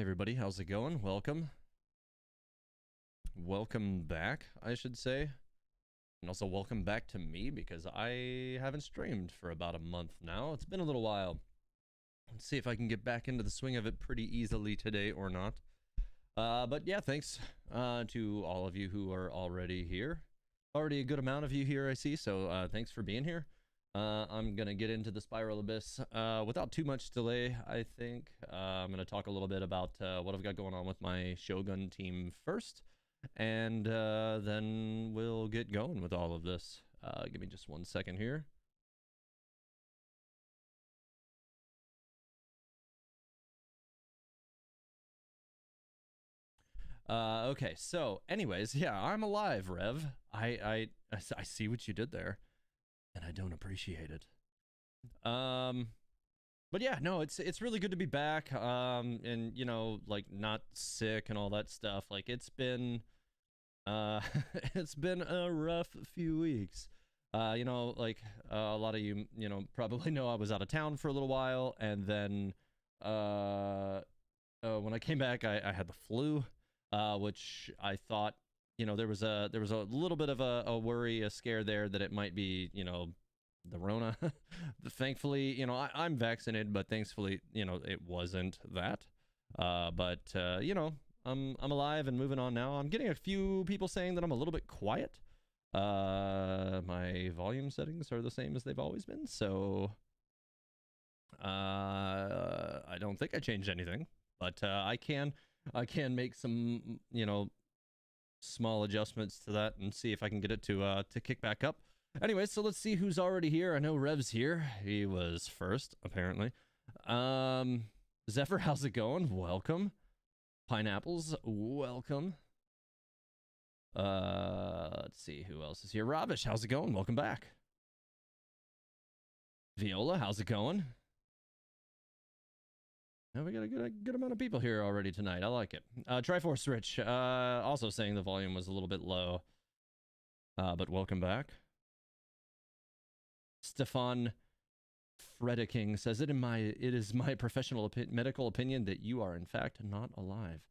Hey everybody, how's it going? Welcome. Welcome back, I should say. And also welcome back to me because I haven't streamed for about a month now. It's been a little while. Let's see if I can get back into the swing of it pretty easily today or not. But yeah, thanks to all of you who are already here. Already a good amount of you here, I see, so thanks for being here. I'm going to get into the Spiral Abyss without too much delay, I think. I'm going to talk a little bit about what I've got going on with my Shogun team first, and then we'll get going with all of this. Give me just 1 second here. Okay, so anyways, yeah, I'm alive, Rev. I see what you did there, and I don't appreciate it. But yeah, no, it's really good to be back. And you know, like not sick and all that stuff. Like it's been it's been a rough few weeks. You know, like a lot of you, you know, probably know I was out of town for a little while, and then when I came back, I had the flu, which I thought, you know, there was a little bit of a worry, a scare there that it might be, you know, the Rona. Thankfully, you know, I'm vaccinated, but thankfully, you know, it wasn't that. But you know, I'm alive and moving on now. I'm getting a few people saying that I'm a little bit quiet. My volume settings are the same as they've always been, so I don't think I changed anything, but I can make some, you know, small adjustments to that and see if I can get it to kick back up. Anyway, so let's see who's already here. I know Rev's here. He was first, apparently. Zephyr, how's it going? Welcome. Pineapples, welcome. Let's see who else is here. Ravish, how's it going? Welcome back. Viola, how's it going? Now we got a good amount of people here already tonight. I like it. Triforce Rich, also saying the volume was a little bit low. But welcome back. Stefan Frediking says it is my professional medical opinion that you are in fact not alive.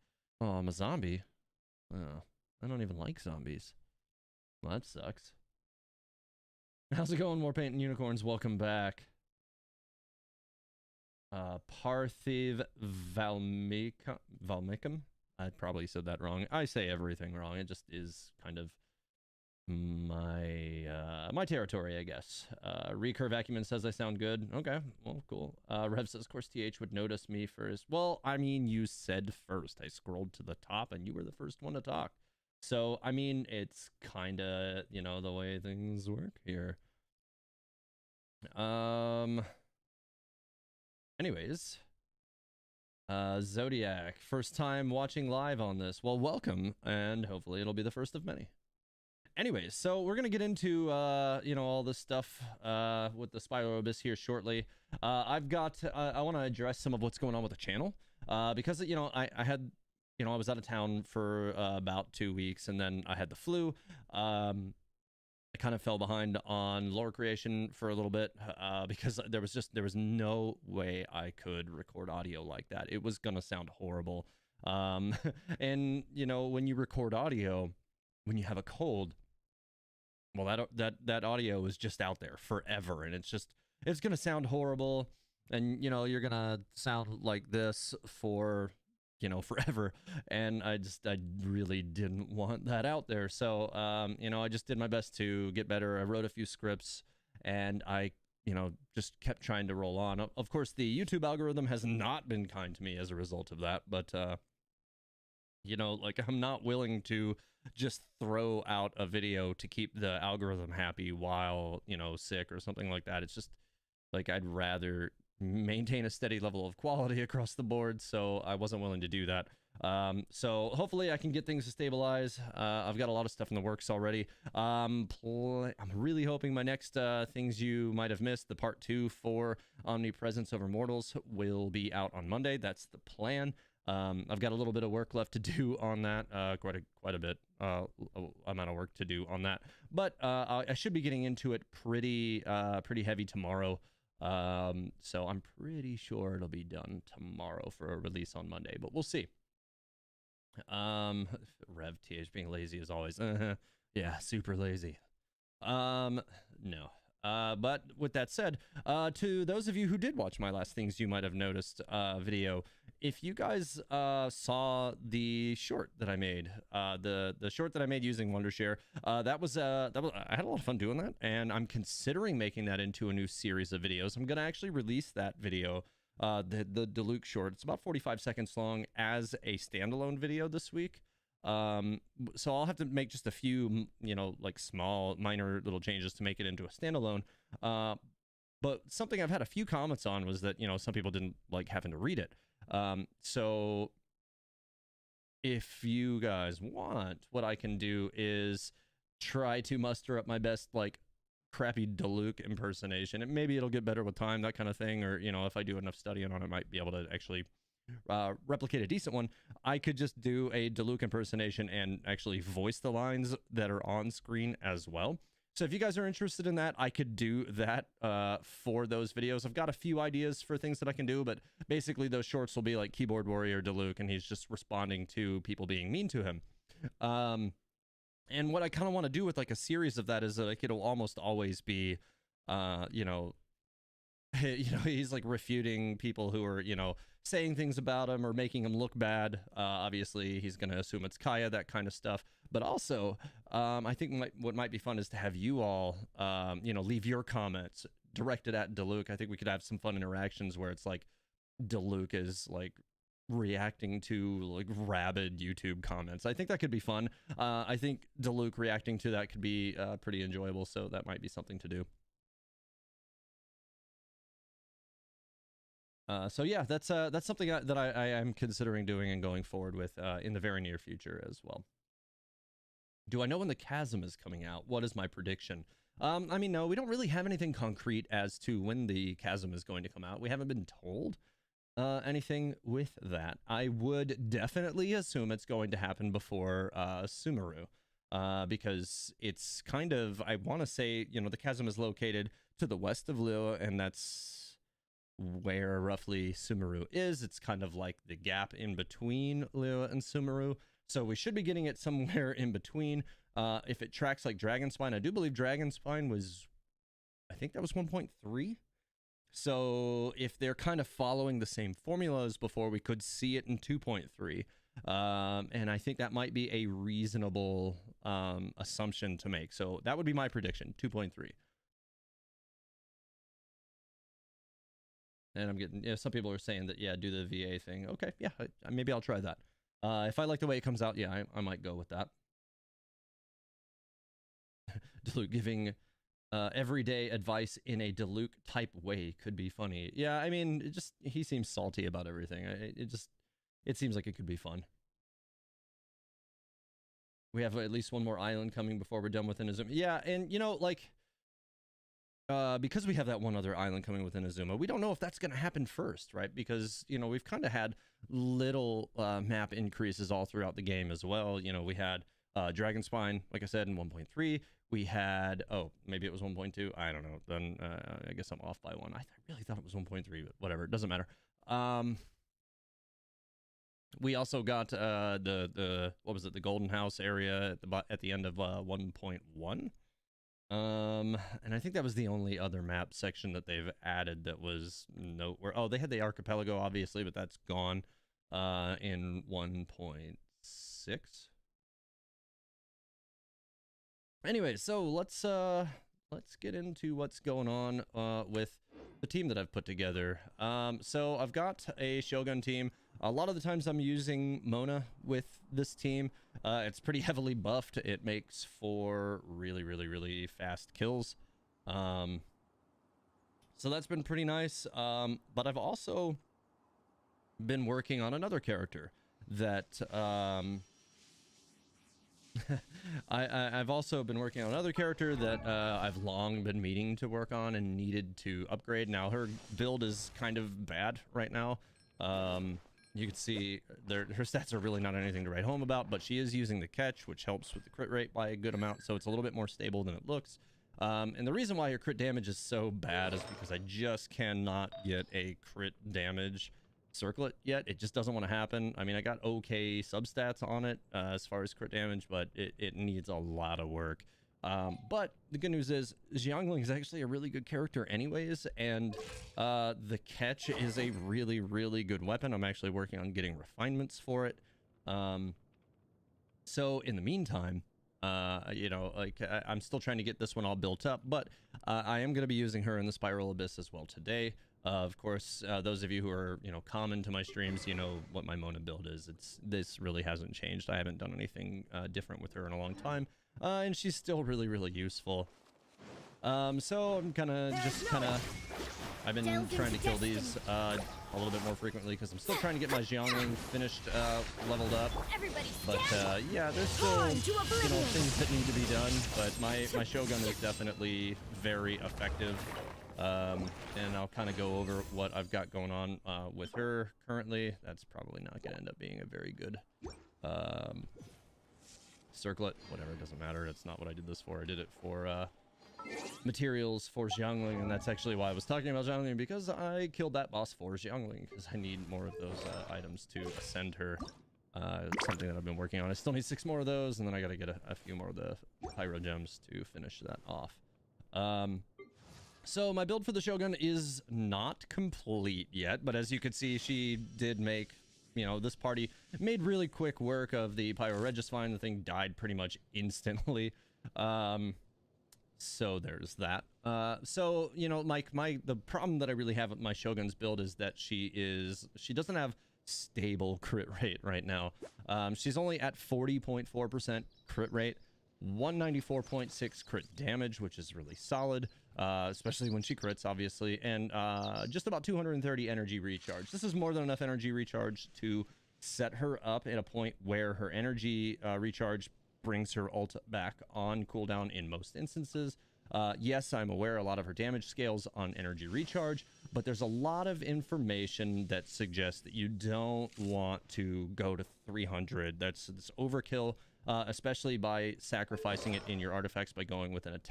Oh, I'm a zombie. Oh, I don't even like zombies. Well, that sucks. How's it going, Warpaint and Unicorns? Welcome back. Parthiv Valmicum. I probably said that wrong. I say everything wrong. It just is kind of my territory, I guess. Recurve Acumen says I sound good. Okay, well, cool. Rev says, of course, TH would notice me first. Well, I mean, you said first. I scrolled to the top, and you were the first one to talk. So, I mean, it's kind of, you know, the way things work here. Anyways, Zodiac, first time watching live on this. Well, welcome, and hopefully it'll be the first of many. Anyways, so we're gonna get into you know, all this stuff with the Spiral Abyss here shortly. I want to address some of what's going on with the channel because, you know, I had, you know, I was out of town for about 2 weeks, and then I had the flu. I kind of fell behind on lore creation for a little bit because there was no way I could record audio like that. It was gonna sound horrible. And you know, when you record audio, when you have a cold, well, that audio is just out there forever, and it's gonna sound horrible, and you know, you're gonna sound like this for, you know, forever. And I really didn't want that out there. So you know, I just did my best to get better. I wrote a few scripts, and I, you know, just kept trying to roll on. Of course, the YouTube algorithm has not been kind to me as a result of that, but you know, like, I'm not willing to just throw out a video to keep the algorithm happy while, you know, sick or something like that. It's just like, I'd rather maintain a steady level of quality across the board, so I wasn't willing to do that. So hopefully I can get things to stabilize. I've got a lot of stuff in the works already. I'm really hoping my next things you might have missed, the part 2 for Omnipresence Over Mortals, will be out on Monday. That's the plan. I've got a little bit of work left to do on that, quite a bit amount of work to do on that, but I should be getting into it pretty heavy tomorrow. So I'm pretty sure it'll be done tomorrow for a release on Monday, but we'll see. Rev TH being lazy as always. Yeah, super lazy. No. But with that said, to those of you who did watch my last Things You Might Have Noticed video, if you guys saw the short that I made, the short that I made using Wondershare, that was I had a lot of fun doing that, and I'm considering making that into a new series of videos. I'm gonna actually release that video, the Deluxe short. It's about 45 seconds long as a standalone video this week. So I'll have to make just a few, you know, like small minor little changes to make it into a standalone. But something I've had a few comments on was that, you know, some people didn't like having to read it. So if you guys want, what I can do is try to muster up my best, like, crappy Deluxe impersonation, and maybe it'll get better with time, that kind of thing. Or, you know, if I do enough studying on it, I might be able to actually replicate a decent one. I could just do a Deluxe impersonation and actually voice the lines that are on screen as well. So if you guys are interested in that, I could do that for those videos. I've got a few ideas for things that I can do, but basically those shorts will be like Keyboard Warrior Deluxe, and he's just responding to people being mean to him. And what I kind of want to do with like a series of that is like it'll almost always be, you know, he's like refuting people who are, you know, saying things about him or making him look bad. Obviously, he's going to assume it's Kaya, that kind of stuff. But also, I think what might be fun is to have you all, you know, leave your comments directed at Deluxe. I think we could have some fun interactions where it's like Deluxe is like reacting to like rabid YouTube comments. I think that could be fun. I think Deluxe reacting to that could be pretty enjoyable. So that might be something to do. So yeah, that's something that I am considering doing and going forward with in the very near future as well. Do I know when the Chasm is coming out? What is my prediction? I mean, no, we don't really have anything concrete as to when the Chasm is going to come out. We haven't been told anything with that. I would definitely assume it's going to happen before Sumeru, because it's kind of, I want to say, you know, the Chasm is located to the west of Liyue, and that's where roughly Sumeru is. It's kind of like the gap in between Liyue and Sumeru. So we should be getting it somewhere in between. If it tracks like Dragonspine, I do believe Dragonspine was, I think that was 1.3. So if they're kind of following the same formula as before, we could see it in 2.3. And I think that might be a reasonable assumption to make. So that would be my prediction, 2.3. And I'm getting, you know, some people are saying that, yeah, do the VA thing. Okay, yeah, maybe I'll try that. If I like the way it comes out, yeah, I might go with that. Deluxe giving everyday advice in a Deluxe type way could be funny. Yeah, I mean, he seems salty about everything. It seems like it could be fun. We have at least one more island coming before we're done with Inazuma. Yeah, and you know, like, because we have that one other island coming within Inazuma, we don't know if that's going to happen first, right? Because, you know, we've kind of had little map increases all throughout the game as well. You know, we had Dragonspine, like I said, in 1.3. We had, oh, maybe it was 1.2. I don't know. Then I guess I'm off by one. I really thought it was 1.3, but whatever. It doesn't matter. We also got the what was it? The Golden House area at the end of 1.1. And I think that was the only other map section that they've added that was noteworthy. Oh, they had the archipelago, obviously, but that's gone in 1.6. Anyway, so let's get into what's going on with the team that I've put together. So I've got a Shogun team. A lot of the times I'm using Mona with this team. It's pretty heavily buffed. It makes for really, really, really fast kills. So that's been pretty nice. But I've also been working on another character that I've also been working on another character that I've long been meaning to work on and needed to upgrade. Now her build is kind of bad right now. You can see her stats are really not anything to write home about, but she is using the catch, which helps with the crit rate by a good amount, so it's a little bit more stable than it looks. And the reason why her crit damage is so bad is because I just cannot get a crit damage circlet yet. It just doesn't want to happen. I mean, I got okay substats on it as far as crit damage, but it needs a lot of work. But the good news is Xiangling is actually a really good character anyways, and the catch is a really, really good weapon. I'm actually working on getting refinements for it. So in the meantime, you know, like I'm still trying to get this one all built up, but I am going to be using her in the Spiral Abyss as well today. Of course, those of you who are, you know, common to my streams, you know what my Mona build is. This really hasn't changed. I haven't done anything different with her in a long time, and she's still really, really useful. So I'm I've been trying to kill these a little bit more frequently because I'm still trying to get my Xiangling finished, leveled up. But yeah, there's still, you know, things that need to be done. But my Shogun is definitely very effective. And I'll kind of go over what I've got going on with her currently. That's probably not going to end up being a very good circlet. Whatever, it doesn't matter. That's not what I did this for. I did it for materials for Xiangling, and that's actually why I was talking about Xiangling, because I killed that boss for Xiangling, because I need more of those items to ascend her. It's something that I've been working on. I still need 6 more of those, and then I gotta get a few more of the pyro gems to finish that off. So my build for the Shogun is not complete yet, but as you can see, she did make, you know, this party made really quick work of the Pyro Regisvine. The thing died pretty much instantly. So there's that. So, you know, the problem that I really have with my Shogun's build is that she doesn't have stable crit rate right now. She's only at 40.4% crit rate, 194.6 crit damage, which is really solid, especially when she crits, obviously, and just about 230 energy recharge. This is more than enough energy recharge to set her up at a point where her energy recharge brings her ult back on cooldown in most instances. Yes, I'm aware a lot of her damage scales on energy recharge, but there's a lot of information that suggests that you don't want to go to 300. That's overkill, especially by sacrificing it in your artifacts by going with an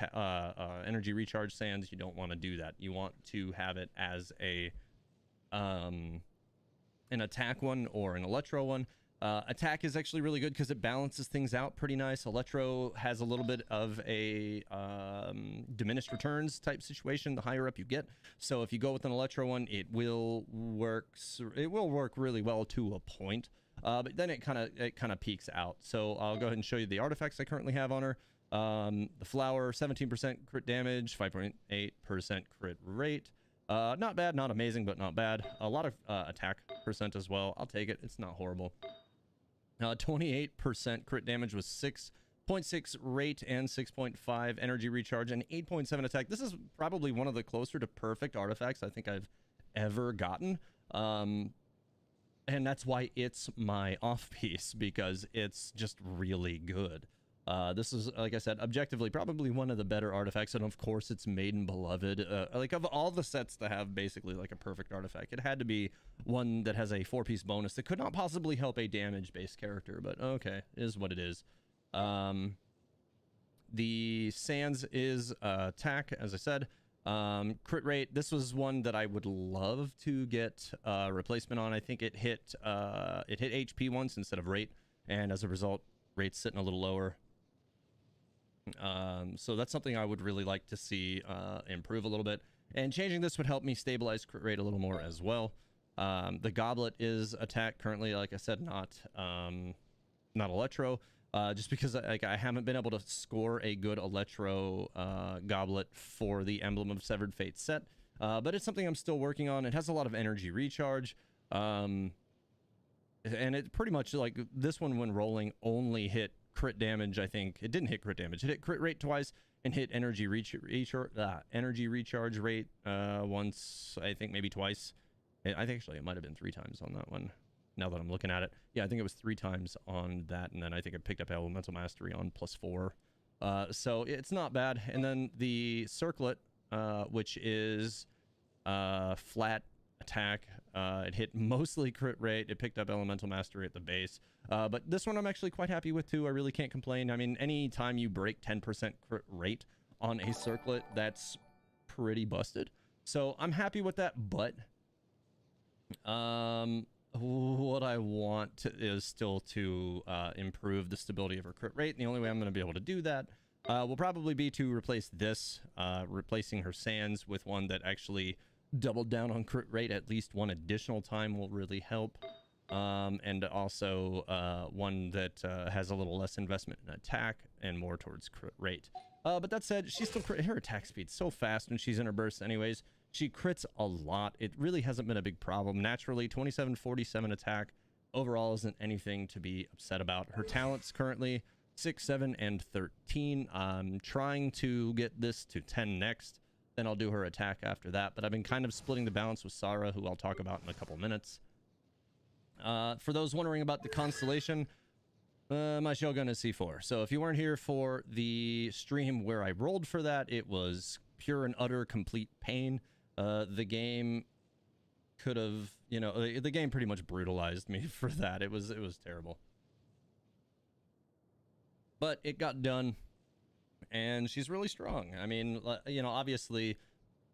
energy recharge sands. You don't want to do that. You want to have it as an attack one or an electro one. Attack is actually really good because it balances things out pretty nice. Electro has a little bit of a diminished returns type situation the higher up you get. So if you go with an electro one, it will work really well to a point. But then it kind of peaks out. So I'll go ahead and show you the artifacts I currently have on her. The flower, 17% crit damage, 5.8% crit rate. Not bad, not amazing, but not bad. A lot of attack percent as well. I'll take it. It's not horrible. 28% crit damage with 6.6 rate and 6.5 energy recharge and 8.7 attack. This is probably one of the closer to perfect artifacts I think I've ever gotten. And that's why it's my off piece, because it's just really good. This is, like I said, objectively probably one of the better artifacts, and of course it's Maiden Beloved. Like, of all the sets to have basically like a perfect artifact, it had to be one that has a 4-piece bonus that could not possibly help a damage-based character, but okay, it is what it is. The Sands is attack, as I said. Crit rate, this was one that I would love to get a replacement on. I think it hit HP once instead of rate, and as a result, rate's sitting a little lower. So that's something I would really like to see improve a little bit, and changing this would help me stabilize crit rate a little more as well. The goblet is attack currently, like I said, not electro, just because I haven't been able to score a good electro goblet for the Emblem of Severed Fate set, but it's something I'm still working on. It has a lot of energy recharge, and it pretty much, like, this one when rolling only hit crit damage. I think it didn't hit crit damage. It hit crit rate twice and hit energy recharge rate once, I think maybe twice. I think actually it might have been 3 times on that one, now that I'm looking at it. Yeah, I think it was 3 times on that, and then I think I picked up Elemental Mastery on +4. So it's not bad. And then the circlet, which is flat attack, it hit mostly crit rate. It picked up Elemental Mastery at the base, but this one I'm actually quite happy with too. I really can't complain. I mean, anytime you break 10% crit rate on a circlet, that's pretty busted. So I'm happy with that, but what I want is still to improve the stability of her crit rate. And the only way I'm going to be able to do that will probably be to replace this, replacing her sands with one that actually doubled down on crit rate at least one additional time will really help. And also one that has a little less investment in attack and more towards crit rate. But that said, she's still her attack speed's so fast when she's in her bursts anyways. She crits a lot. It really hasn't been a big problem. Naturally, 27-47 attack overall isn't anything to be upset about. Her talents currently 6, 7, and 13. I'm trying to get this to 10 next. Then I'll do her attack after that. But I've been kind of splitting the balance with Sara, who I'll talk about in a couple minutes. For those wondering about the constellation, my Shogun is C4. So if you weren't here for the stream where I rolled for that, it was pure and utter complete pain. The game could have, you know, the game pretty much brutalized me for that. It was terrible. But it got done, and she's really strong. I mean, you know, obviously,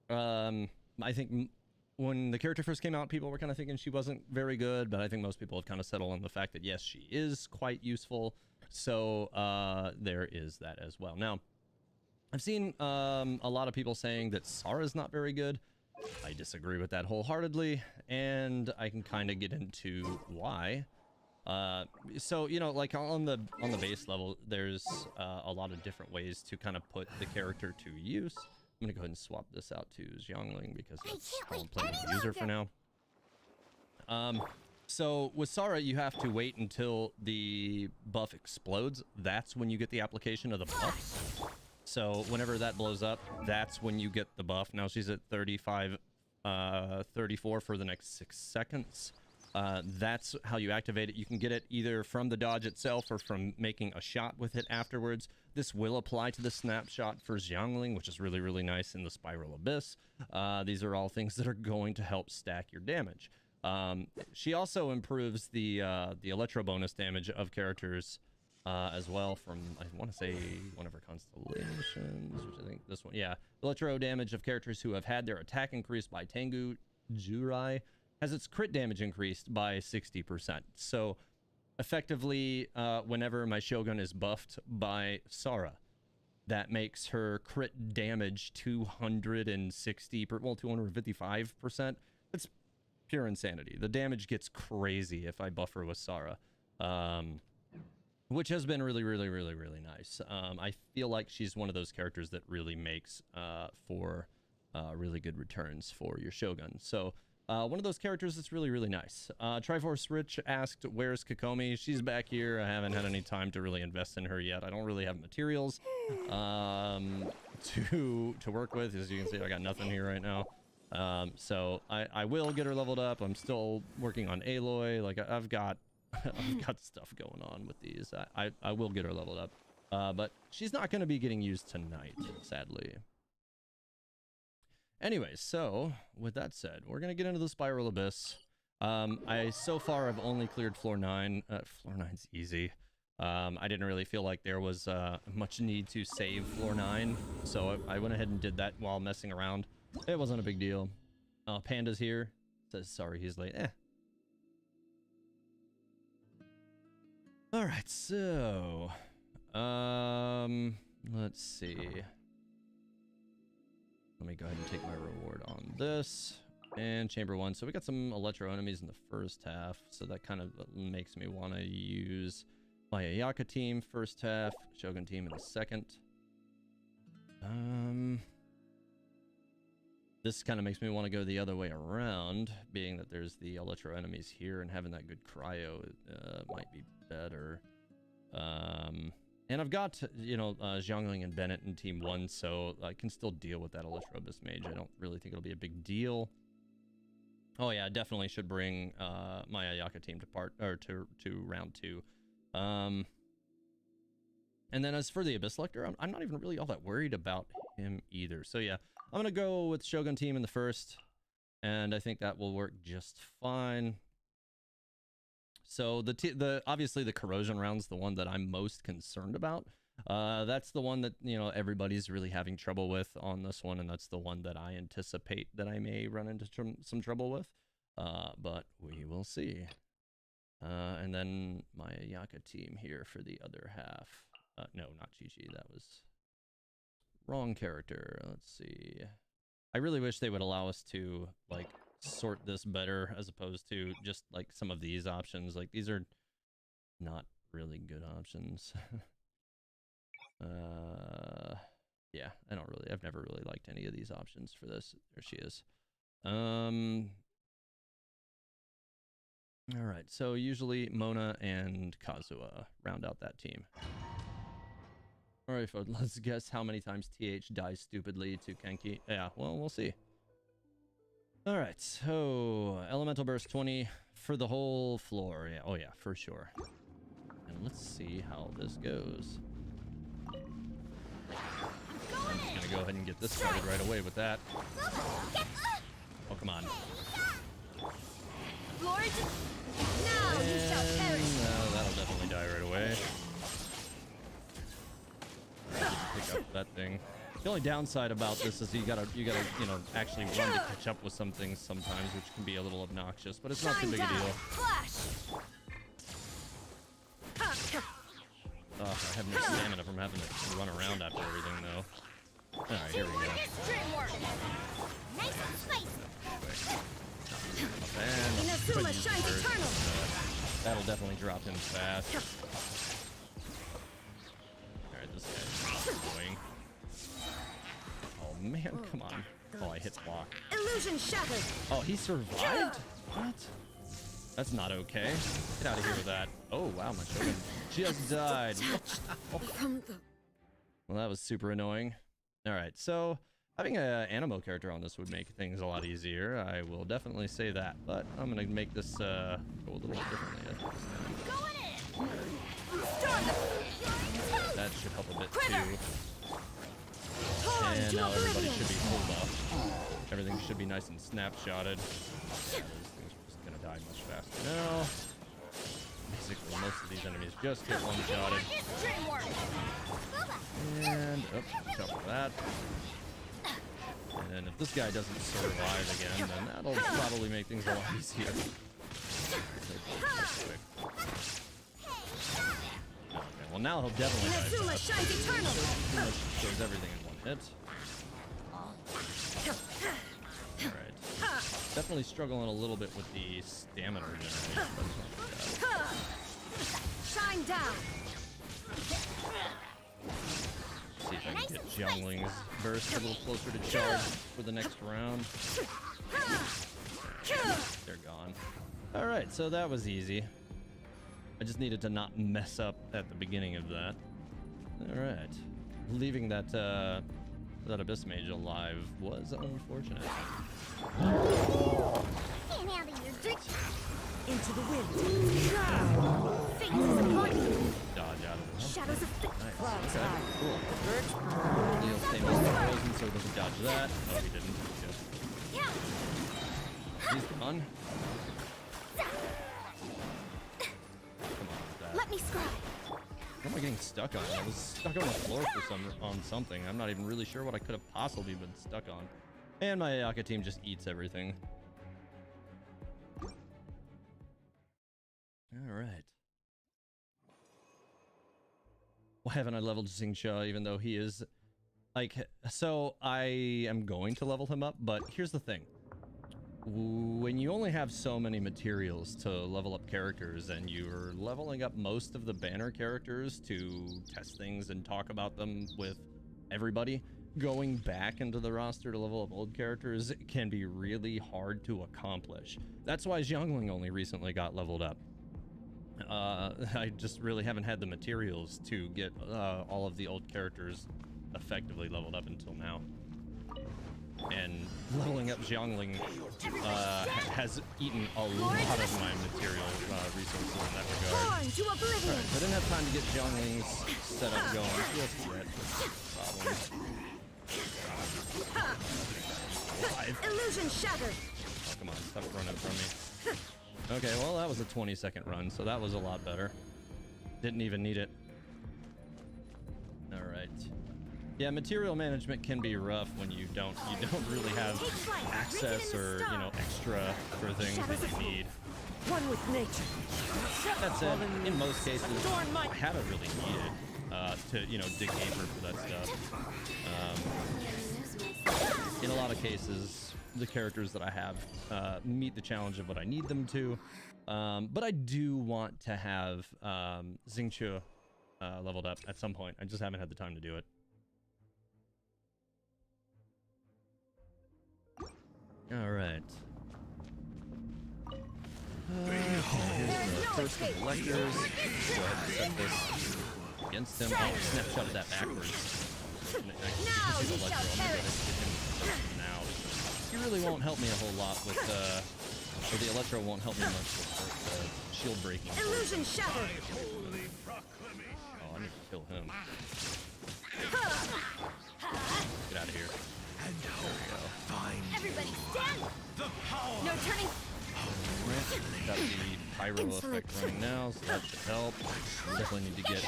I think when the character first came out, people were kind of thinking she wasn't very good, but I think most people have kind of settled on the fact that, yes, she is quite useful. So there is that as well. Now, I've seen a lot of people saying that Sara's not very good. I disagree with that wholeheartedly, and I can kind of get into why. So, you know, like on the base level, there's a lot of different ways to kind of put the character to use. I'm gonna go ahead and swap this out to Xiangling because that's how I'm playing the user for now. So with Sara, you have to wait until the buff explodes. That's when you get the application of the buff. So whenever that blows up, that's when you get the buff. Now she's at 35, 34 for the next 6 seconds. That's how you activate it. You can get it either from the dodge itself or from making a shot with it afterwards. This will apply to the snapshot for Xiangling, which is really, really nice in the Spiral Abyss. These are all things that are going to help stack your damage. She also improves the Electro bonus damage of characters as well from, I want to say, one of her constellations, which I think this one, yeah. Electro damage of characters who have had their attack increased by Tengu Jurai has its crit damage increased by 60%. So effectively, whenever my Shogun is buffed by Sara, that makes her crit damage 255%. It's pure insanity. The damage gets crazy if I buff her with Sara, which has been really, really, really, really nice. I feel like she's one of those characters that really makes for really good returns for your Shogun. So one of those characters that's really, really nice. Triforce Rich asked, where's Kokomi? She's back here. I haven't had any time to really invest in her yet. I don't really have materials to work with. As you can see, I got nothing here right now. So I will get her leveled up. I'm still working on Aloy. Like I've got stuff going on with these. I will get her leveled up. But she's not going to be getting used tonight, sadly. Anyways, so with that said, we're gonna get into the Spiral Abyss. So far I've only cleared floor 9. Floor 9's easy. I didn't really feel like there was much need to save floor 9, so I went ahead and did that while messing around. It wasn't a big deal. Panda's here. Says sorry he's late. All right, so let's see. Let me go ahead and take my reward on this. And chamber 1. So we got some Electro enemies in the first half. So that kind of makes me want to use my Ayaka team first half, Shogun team in the second. This kind of makes me want to go the other way around, being that there's the Electro enemies here and having that good cryo might be better. And I've got, you know, Xiangling and Bennett in Team 1, so I can still deal with that Electro Abyss Mage. I don't really think it'll be a big deal. Oh yeah, I definitely should bring my Ayaka team to round 2. And then as for the Abyss Lector, I'm not even really all that worried about him either. So yeah, I'm gonna go with Shogun team in the first, and I think that will work just fine. So obviously the corrosion round's the one that I'm most concerned about. That's the one that, you know, everybody's really having trouble with on this one, and that's the one that I anticipate that I may run into some trouble with. But we will see. And then my Ayaka team here for the other half. No, not Chi-Chi. That was wrong character. Let's see. I really wish they would allow us to, like, sort this better as opposed to just, like, some of these options. Like, these are not really good options. Yeah, I've never really liked any of these options for this. There she is. All right, so usually Mona and Kazuha round out that team. All right, folks, let's guess how many times TH dies stupidly to Kenki. Yeah, well, we'll see. All right, so Elemental Burst 20 for the whole floor. Yeah, oh yeah, for sure. And let's see how this goes. I'm just gonna go ahead and get this started right away with that. Oh, come on. Lord, now you shall perish. That'll definitely die right away. Pick up that thing. The only downside about this is you gotta, you know, actually run to catch up with some things sometimes, which can be a little obnoxious, but it's not too big a deal. I have no stamina from having to run around after everything, though. All right, here we go. Nice and spicy. And that'll definitely drop him fast. All right, this guy's annoying. Oh man, come on. Oh, I hit block. Illusion shattered. Oh, he survived? What? That's not okay. Get out of here with that. Oh wow, my shogun just died. Well, that was super annoying. All right, so having an Animo character on this would make things a lot easier. I will definitely say that, but I'm gonna make this go a little bit differently. That should help a bit too. And now everybody should be pulled up. Everything should be nice and snapshotted. Yeah, these things are just gonna die much faster now. Basically, most of these enemies just get one-shotted. And, watch out for that. And if this guy doesn't survive again, then that'll probably make things a lot easier. Okay, well now he'll definitely die fast. Shows everything in one hit. Alright. Definitely struggling a little bit with the stamina regeneration. Shine down. See if I can get Xiangling's burst a little closer to charge for the next round. They're gone. Alright, so that was easy. I just needed to not mess up at the beginning of that. Alright. Leaving that that Abyss Mage alive was unfortunate. Into the wind. Fate disappointing. Dodge out of it. Shadows of fate. Nice. Okay, cool. He'll stay most of the poison so he doesn't dodge that. Oh, he didn't. Good. He's gone. Come on with that. Let me scribe. What am I getting stuck on? I was stuck on the floor for something. I'm not even really sure what I could have possibly been stuck on. And my Ayaka team just eats everything. Alright. Why haven't I leveled Xingqiu even though he is... Like, so I am going to level him up, but here's the thing. When you only have so many materials to level up characters and you're leveling up most of the banner characters to test things and talk about them with everybody, going back into the roster to level up old characters can be really hard to accomplish. That's why Xiangling only recently got leveled up. I just really haven't had the materials to get all of the old characters effectively leveled up until now. And leveling up Xiangling has eaten a lot of my material resources in that regard. Alright, so I didn't have time to get Xiangling's setup going just yet. Illusion shattered. Oh, come on, stop running from me. Okay, well, that was a 20-second run, so that was a lot better. Didn't even need it. Yeah, material management can be rough when you don't really have access or, you know, extra for things that you need. One with nature. That said, in most cases, I haven't really needed to, you know, dig deeper for that stuff. In a lot of cases, the characters that I have meet the challenge of what I need them to. But I do want to have Xingqiu leveled up at some point. I just haven't had the time to do it. All right. Here's the first of the electors. Go ahead and set this against him. Oh, snapshot that backwards. Now you shall perish. Now, he really won't help me a whole lot with or the Electro won't help me much with shield breaking. Illusion shattered. Oh, I need to kill him. Get out of here. There we go. Everybody stand. No turning. Got the pyro effect running now, so that should help. Definitely need to get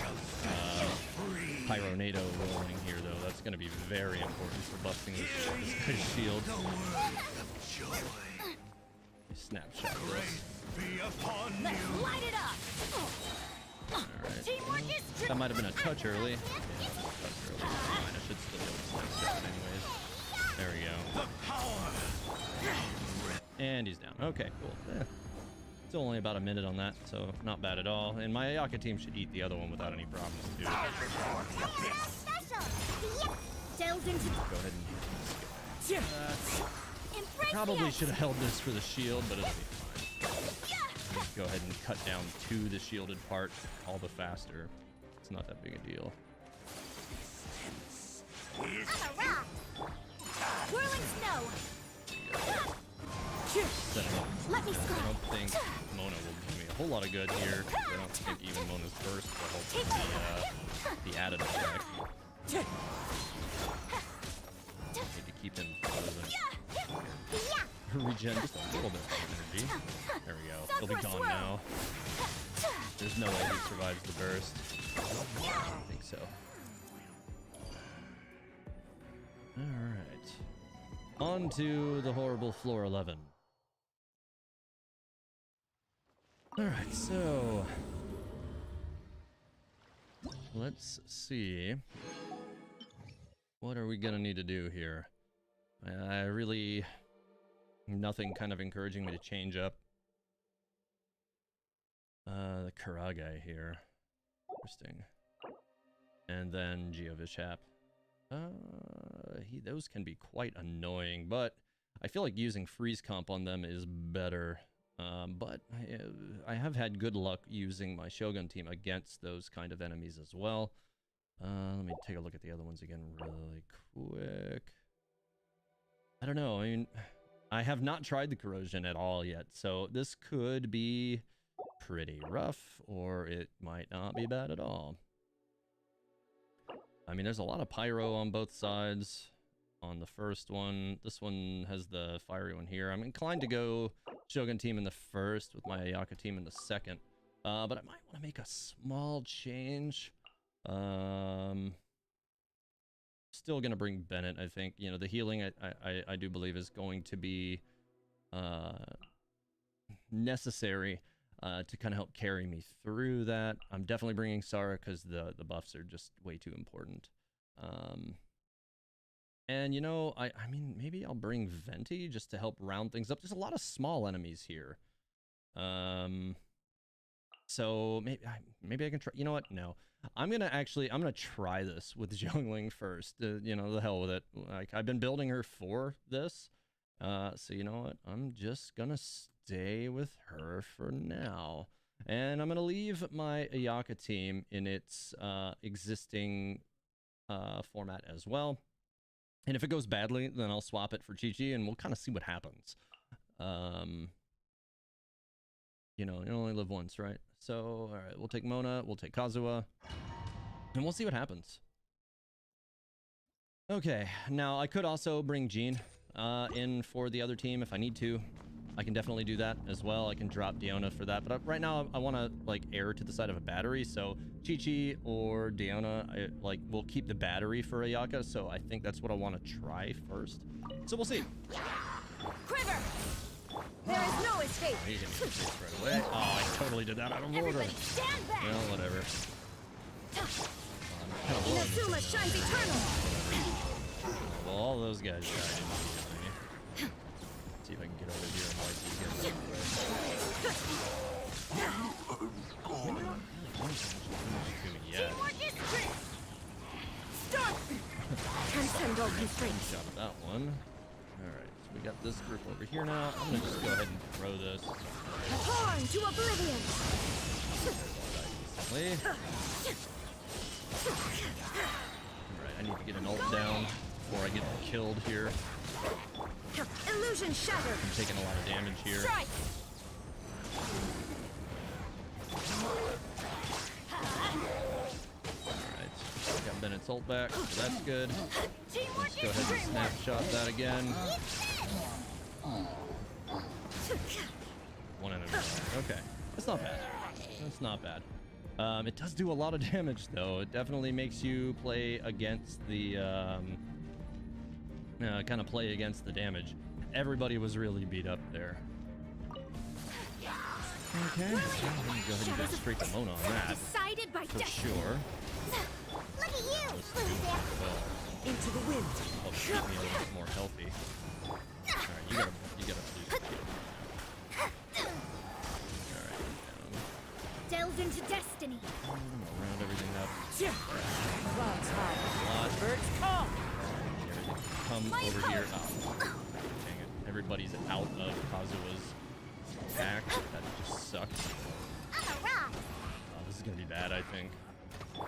Pyronado rolling here, though. That's going to be very important for busting this guy's shield. Snapshot this. Let's light it up. Alright. Teamwork is true. That might have been a touch early. Yeah, a touch early. Fine, I should still be able to snapshot it anyways. There we go. And he's down. Okay, cool. It's only about a minute on that, so not bad at all. And my Ayaka team should eat the other one without any problems, too. Go ahead and probably should have held this for the shield, but it'll be fine. Just go ahead and cut down to the shielded part all the faster. It's not that big a deal. Whirling snow. Let me I don't think Mona will do me a whole lot of good here. I don't think even Mona's burst will help with the added effect. Need to keep him frozen. Regen just a little bit of energy. There we go. He'll be gone now. There's no way he survives the burst. I don't think so. Alright. On to the horrible floor 11. Alright, so let's see. What are we gonna need to do here? I really... Nothing kind of encouraging me to change up. The Kurage here. Interesting. And then Geovishap. Those can be quite annoying, but I feel like using freeze comp on them is better. But I have had good luck using my Shogun team against those kind of enemies as well. Let me take a look at the other ones again really quick. I don't know. I mean, I have not tried the corrosion at all yet, so this could be pretty rough, or it might not be bad at all. I mean, there's a lot of pyro on both sides. On the first one, this one has the fiery one here. I'm inclined to go Shogun team in the first with my Ayaka team in the second. But I might want to make a small change. Still gonna bring Bennett, I think. You know, the healing I do believe is going to be necessary to kind of help carry me through that. I'm definitely bringing Sara because the buffs are just way too important. And you know, I mean, maybe I'll bring Venti just to help round things up. There's a lot of small enemies here. So maybe I can try. You know what? No, I'm gonna try this with Zhongling first. You know, the hell with it. Like, I've been building her for this. So you know what? I'm just gonna stay with her for now, and I'm gonna leave my Ayaka team in its existing format as well. And if it goes badly, then I'll swap it for Chi-Chi, and we'll kind of see what happens. You know, you only live once, right? So, all right, we'll take Mona, we'll take Kazuha, and we'll see what happens. Okay, now I could also bring Jean in for the other team if I need to. I can definitely do that as well. I can drop Diona for that, but right now I want to like err to the side of a battery. So Chi-Chi or Diona, will keep the battery for Ayaka. So I think that's what I want to try first. So we'll see. Quiver! There is no escape. He hit me right away. Oh, I totally did that out of order. Everybody stand back. Well, whatever. Inazuma shines eternal. Well, all those guys died immediately. See if I can get over here and wipe these guys out of the way. Yeah. Teamwork is strength. Start. Transcend all constraints. Shot at that one. Alright, so we got this group over here now. I'm gonna just go ahead and throw this. Torn to oblivion. Alright, I need to get an ult down before I get killed here. Illusion shattered. I'm taking a lot of damage here. Strike. Alright, got Bennett's ult back, so that's good. Teamwork Let's go ahead and snapshot that again. One enemy. Okay, that's not bad. That's not bad. It does do a lot of damage, though. It definitely makes you play against the kind of play against the damage. Everybody was really beat up there. Okay, so I'm gonna go ahead and get straight to Mona on that decided by for destiny. sure. Look at you. Into the wind. Help keep me a little bit more healthy. Alright, you gotta please. Alright, Delve into destiny. round everything up. Clouds high. Birds come. Come over here. Oh, dang it. Everybody's out of Kazua's attack. That just sucks. Oh, this is gonna be bad, I think.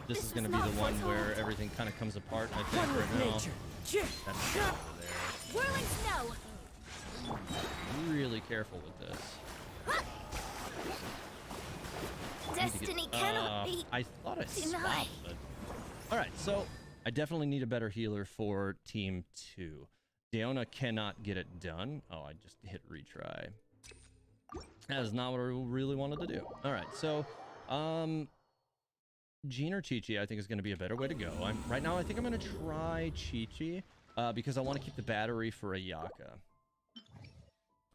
This is gonna be the one where everything kind of comes apart, I think, right now. That's over there. Whirling snow. Really careful with this. Destiny cannot be. I thought I denied. stopped, but... Alright, so I definitely need a better healer for Team 2. Diona cannot get it done. Oh, I just hit retry. That is not what I really wanted to do. Alright, so, Jean or Chi-Chi I think is going to be a better way to go. Right now I think I'm going to try Chi-Chi, because I want to keep the battery for Ayaka.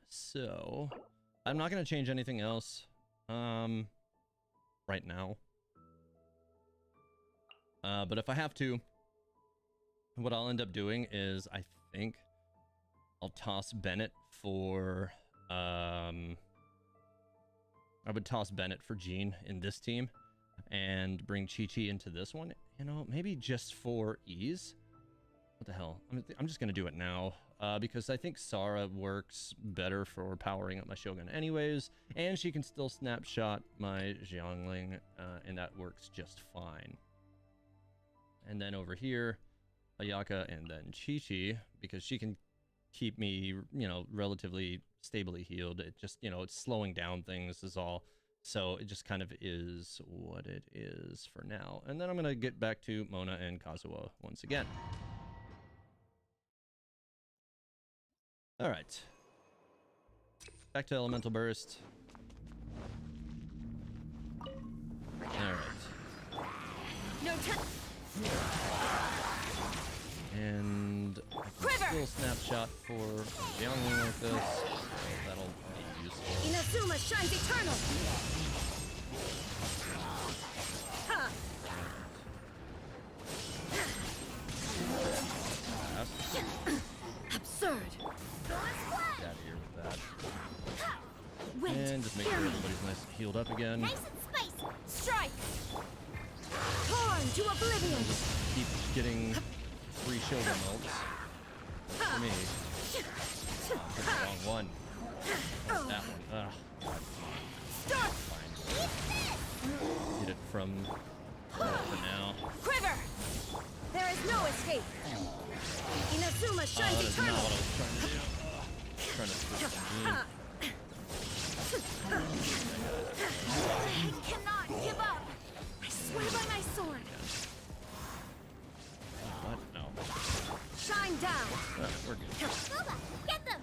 So, I'm not going to change anything else, right now. But if I have to, what I'll end up doing is I think I'll toss Bennett for, I would toss Bennett for Jean in this team and bring Chi-Chi into this one, you know, maybe just for ease. What the hell? I'm just gonna do it now, because I think Sara works better for powering up my Shogun anyways, and she can still snapshot my Xiangling, and that works just fine. And then over here, Ayaka and then Chi-Chi, because she can keep me, you know, relatively stably healed. It just, you know, it's slowing down things is all. So it just kind of is what it is for now. And then I'm going to get back to Mona and Kazuha once again. All right. Back to Elemental Burst. All right. No time. And I can still snapshot for Xiangling like this, so that'll be useful. Inazuma shines eternal. Ha. Absurd. Get out of here with that. Wait. And just make sure everybody's nice and healed up again. Nice and space. Strike. Torn to oblivion. Keep getting free Shogun ults. For me. Oh, the wrong one. That one. Ugh. Start. Fine. Get it from for now. Quiver. There is no escape. Inazuma shines That is not eternal. what I was trying to do. Trying to switch the game. I cannot give up. I swear by my sword. What? No. Shine down. We're good. Boba, get them.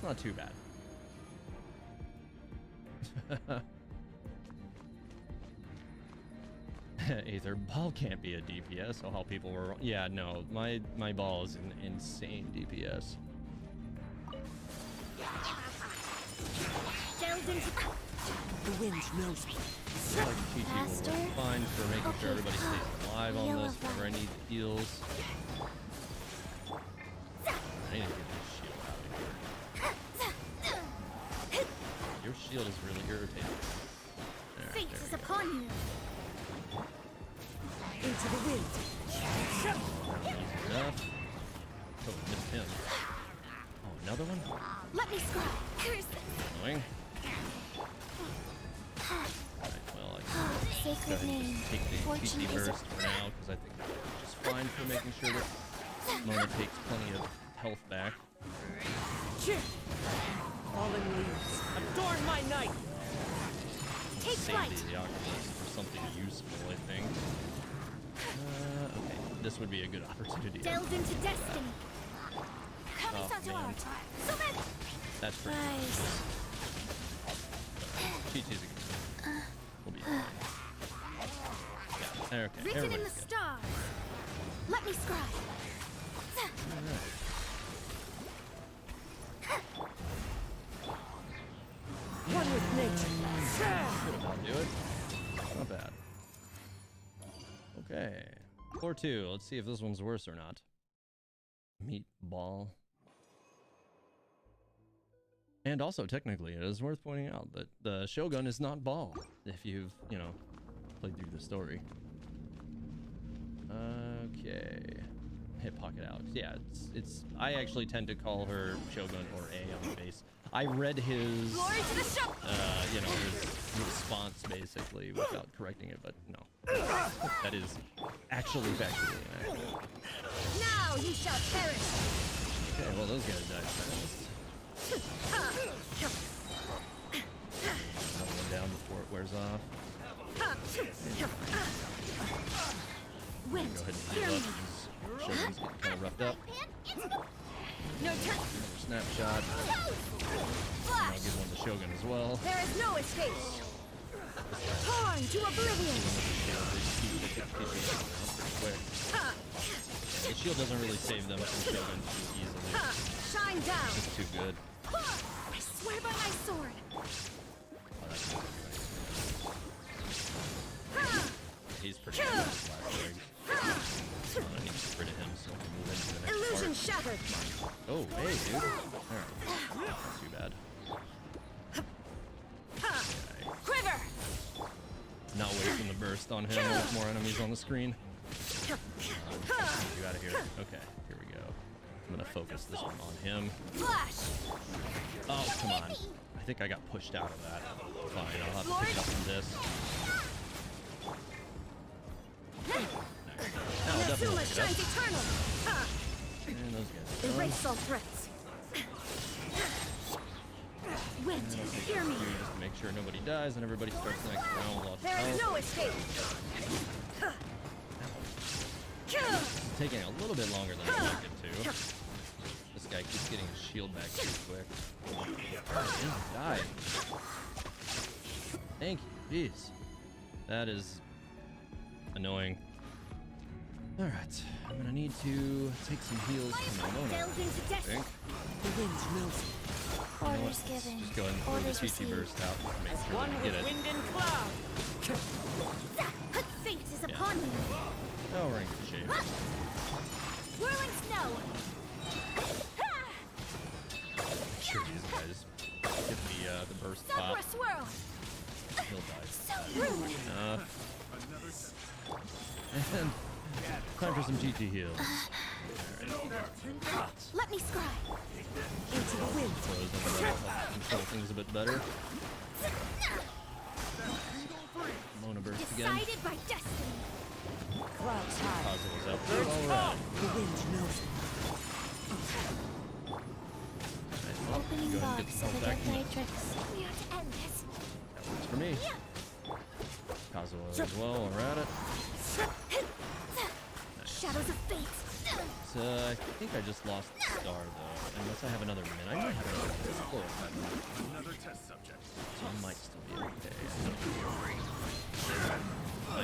not too bad. Aether, ball can't be a DPS. So how people were, yeah, no, my ball is an insane DPS. Delved into The wind knows me. Like TT will work fine for making sure everybody stays alive on this. Whenever I need heals, I need to get this shield out of here. Your shield is really irritating. There, fate there is we go. upon you. Into the wind. Easy enough. Oh, missed him. Oh, another one? Let me scry. Curse it. Annoying. Alright, well, I can go Sacred ahead and name. just take the Fortune TT is burst for now, because I think that's just fine for making sure that Mona takes plenty of health back. Fallen leaves. Adorn my night. Take Save flight. the Oculus for something useful, I think. Okay, this would be a good opportunity. Delved into destiny. Coming Oh, such a man. lot. So many. That's pretty Rise. GT's a good one. We'll be fine. Yeah, okay, Written in the everybody's good. stars. Let me scry. Alright. One with nature. Could about do it. Not bad. Okay. Floor 2. Let's see if this one's worse or not. Meatball. And also, technically, it is worth pointing out that the Shogun is not Ball, if you've, you know, played through the story. Okay. Hit pocket Alex. Yeah, it's I actually tend to call her Shogun or A on the base. I read his Glory to the show. you know, his response basically without correcting it, but no. That is actually factually inaccurate. Now you shall perish. Okay, well those guys died fast. Another one down before it wears off. Wind. Go ahead and Hear heal me. up. These Shogun's getting kind of roughed up. No turn. Another snapshot. I'll Flash. give one to Shogun as well. There is no escape. Torn to oblivion. The shield doesn't really save them from Shogun too easily. Shine down. It's too good. I swear by my sword. Oh, that's good. He's pretty good this last leg. I need to get rid of him so I can move into the next Illusion part. shattered. Oh, hey, dude. Alright. Not too bad. Okay. Quiver. Not wasting the burst on him with more enemies on the screen. You out of here. Okay, here we go. I'm gonna focus this one on him. Flash. Oh, come on. I think I got pushed out of that. Fine, I'll have to pick up from this. That'll definitely Inazuma pick it shines up. eternal. And those guys are done. Erase all threats. Wind, hear me. Just to make sure nobody dies and everybody starts the next round with lots of There is health. no escape. It's taking a little bit longer than I like it to. This guy keeps getting his shield back too quick. Die. Thank you. Jeez. That is annoying. Alright. I'm gonna need to take some heals from my Mona. Delved into I think. destiny. The wind knows me. You know what? Orders Let's given. just go ahead and throw the Orders TT received. burst out to make sure One we with get it. wind and cloud. Fate is upon me. Oh, we're in good shape. Whirling snow. Sure, these guys get the burst pop. Zebra swirl. He'll die. So rude. Enough. And time for some GT heals. Alright. Let me scry. Into the wind. Throws over there, help control things a bit better. Mona burst again. Decided by destiny. Clouds high. Puzzles up. Birds Alright. fall. The wind knows me. Well, Opening go ahead and get box the of health the back. Matrix. We are to end this. That works for me. Kazuo as well, we're at it. Shadows of fate. So I think I just lost the star though. Unless I have another min. I might have another min. It's close, I don't know. Another test subject. So I might still be okay.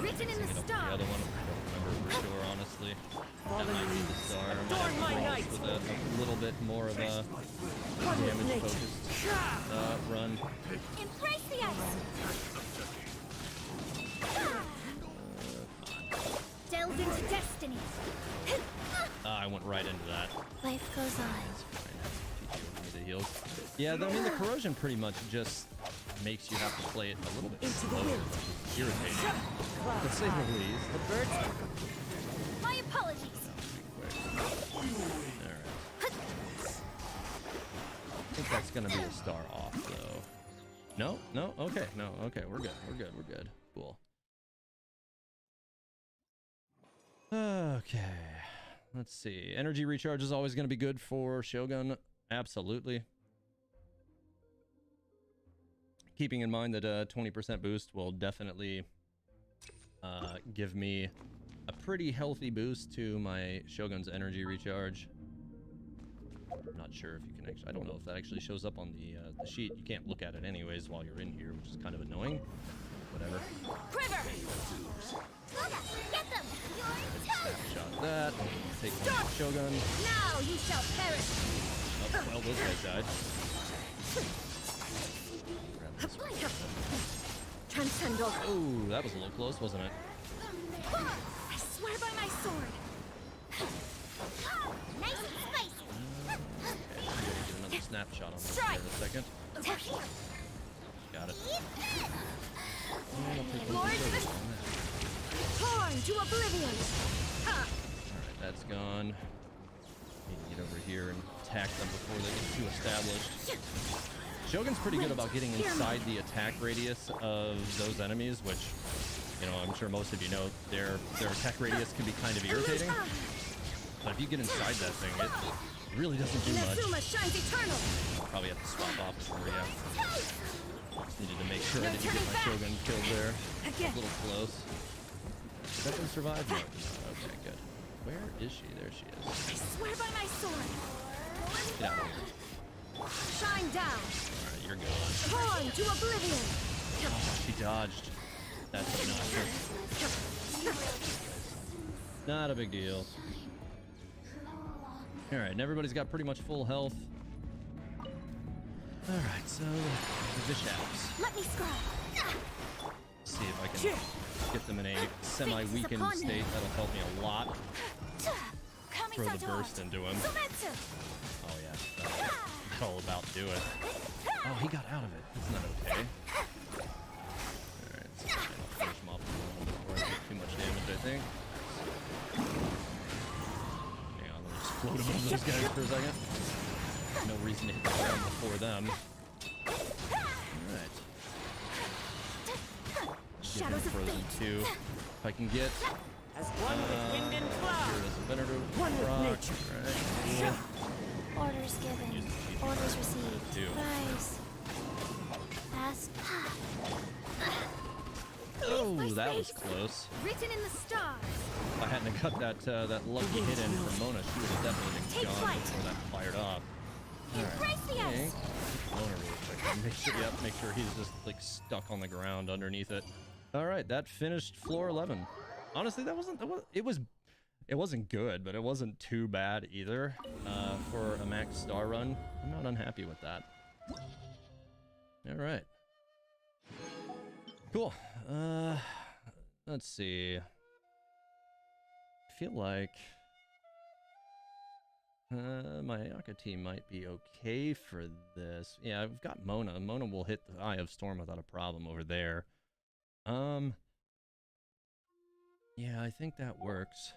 Written in the The star. other one, I don't remember for sure, honestly. That might be the star. I might Adorn my have knight. to roll with a little bit more of a One with damage nature. focused run. Embrace the ice. Delve into destiny. I went right into that. Life goes on. That's fine. Teach you the heals. Yeah, I mean the corrosion pretty much just makes you have to play it a little bit Into the slower, wind. which is irritating, to Clouds say the high. least. The birds My apologies. Alright. I think that's gonna be a star off though. No, no, okay, no, okay, we're good, we're good. Cool. Okay. Let's see. Energy recharge is always gonna be good for Shogun. Absolutely. Keeping in mind that a 20% boost will definitely give me a pretty healthy boost to my Shogun's energy recharge. I'm not sure if you can actually, I don't know if that actually shows up on the sheet. You can't look at it anyways while you're in here, which is kind of annoying. Whatever. Quiver. Get them. You're toast. Snapshot that. Take one with Shogun. Now you shall perish. Oh, well, those guys died. Grab this one. transcendal. Oh, that was a little close, wasn't it? I swear by my sword. Nice and spicy. Get another snapshot on this here in a second. Got it. And I'll take one Lord, with Shogun on that. torn to oblivion. Alright, that's gone. Need to get over here and attack them before they get too established. Shogun's pretty good about getting inside the attack radius of those enemies, which, you know, I'm sure most of you know, their attack radius can be kind of irritating. But if you get inside that thing, it really doesn't do much. Inazuma shines eternal. Probably have to swap off before, yeah. Just needed to make sure I didn't get my Shogun killed there. A little close. Did that one survive? No. Okay, good. Where is she? There she is. I swear by my sword. Get out. Shine down. Alright, you're gone. Torn to oblivion. Oh, she dodged. That's not good. Not a big deal. Alright, and everybody's got pretty much full health. Alright, so the Vishaps. Let me scry. See if I can get them in a semi-weakened state. That'll help me a lot. Throw the burst into him. Oh yeah, that's all about do it. Oh, he got out of it. That's not okay. Alright, so I'll finish him off before I take too much damage, I think. Hang on, let me just float above those guys for a second. No reason to hit the ground before them. Alright. Get him frozen too. If I can get As one with wind and here cloud. it is, a Venator One with rock. nature. Right. Orders given. Orders received. Do. Rise. Fast. Oh, that was close. Written in the stars. If I hadn't have got that lucky hit in from Mona, she would have definitely been Take gone flight. before that fired off. Embrace the Alright. ice. Mona really quick. Make sure he's just like stuck on the ground underneath it. All right, that finished floor 11. Honestly, it wasn't good, but it wasn't too bad either for a max star run. I'm not unhappy with that. All right. Cool. Let's see. I feel like my Ayaka team might be okay for this. Yeah, I've got Mona. Mona will hit the Eye of Storm without a problem over there. Yeah, I think that works.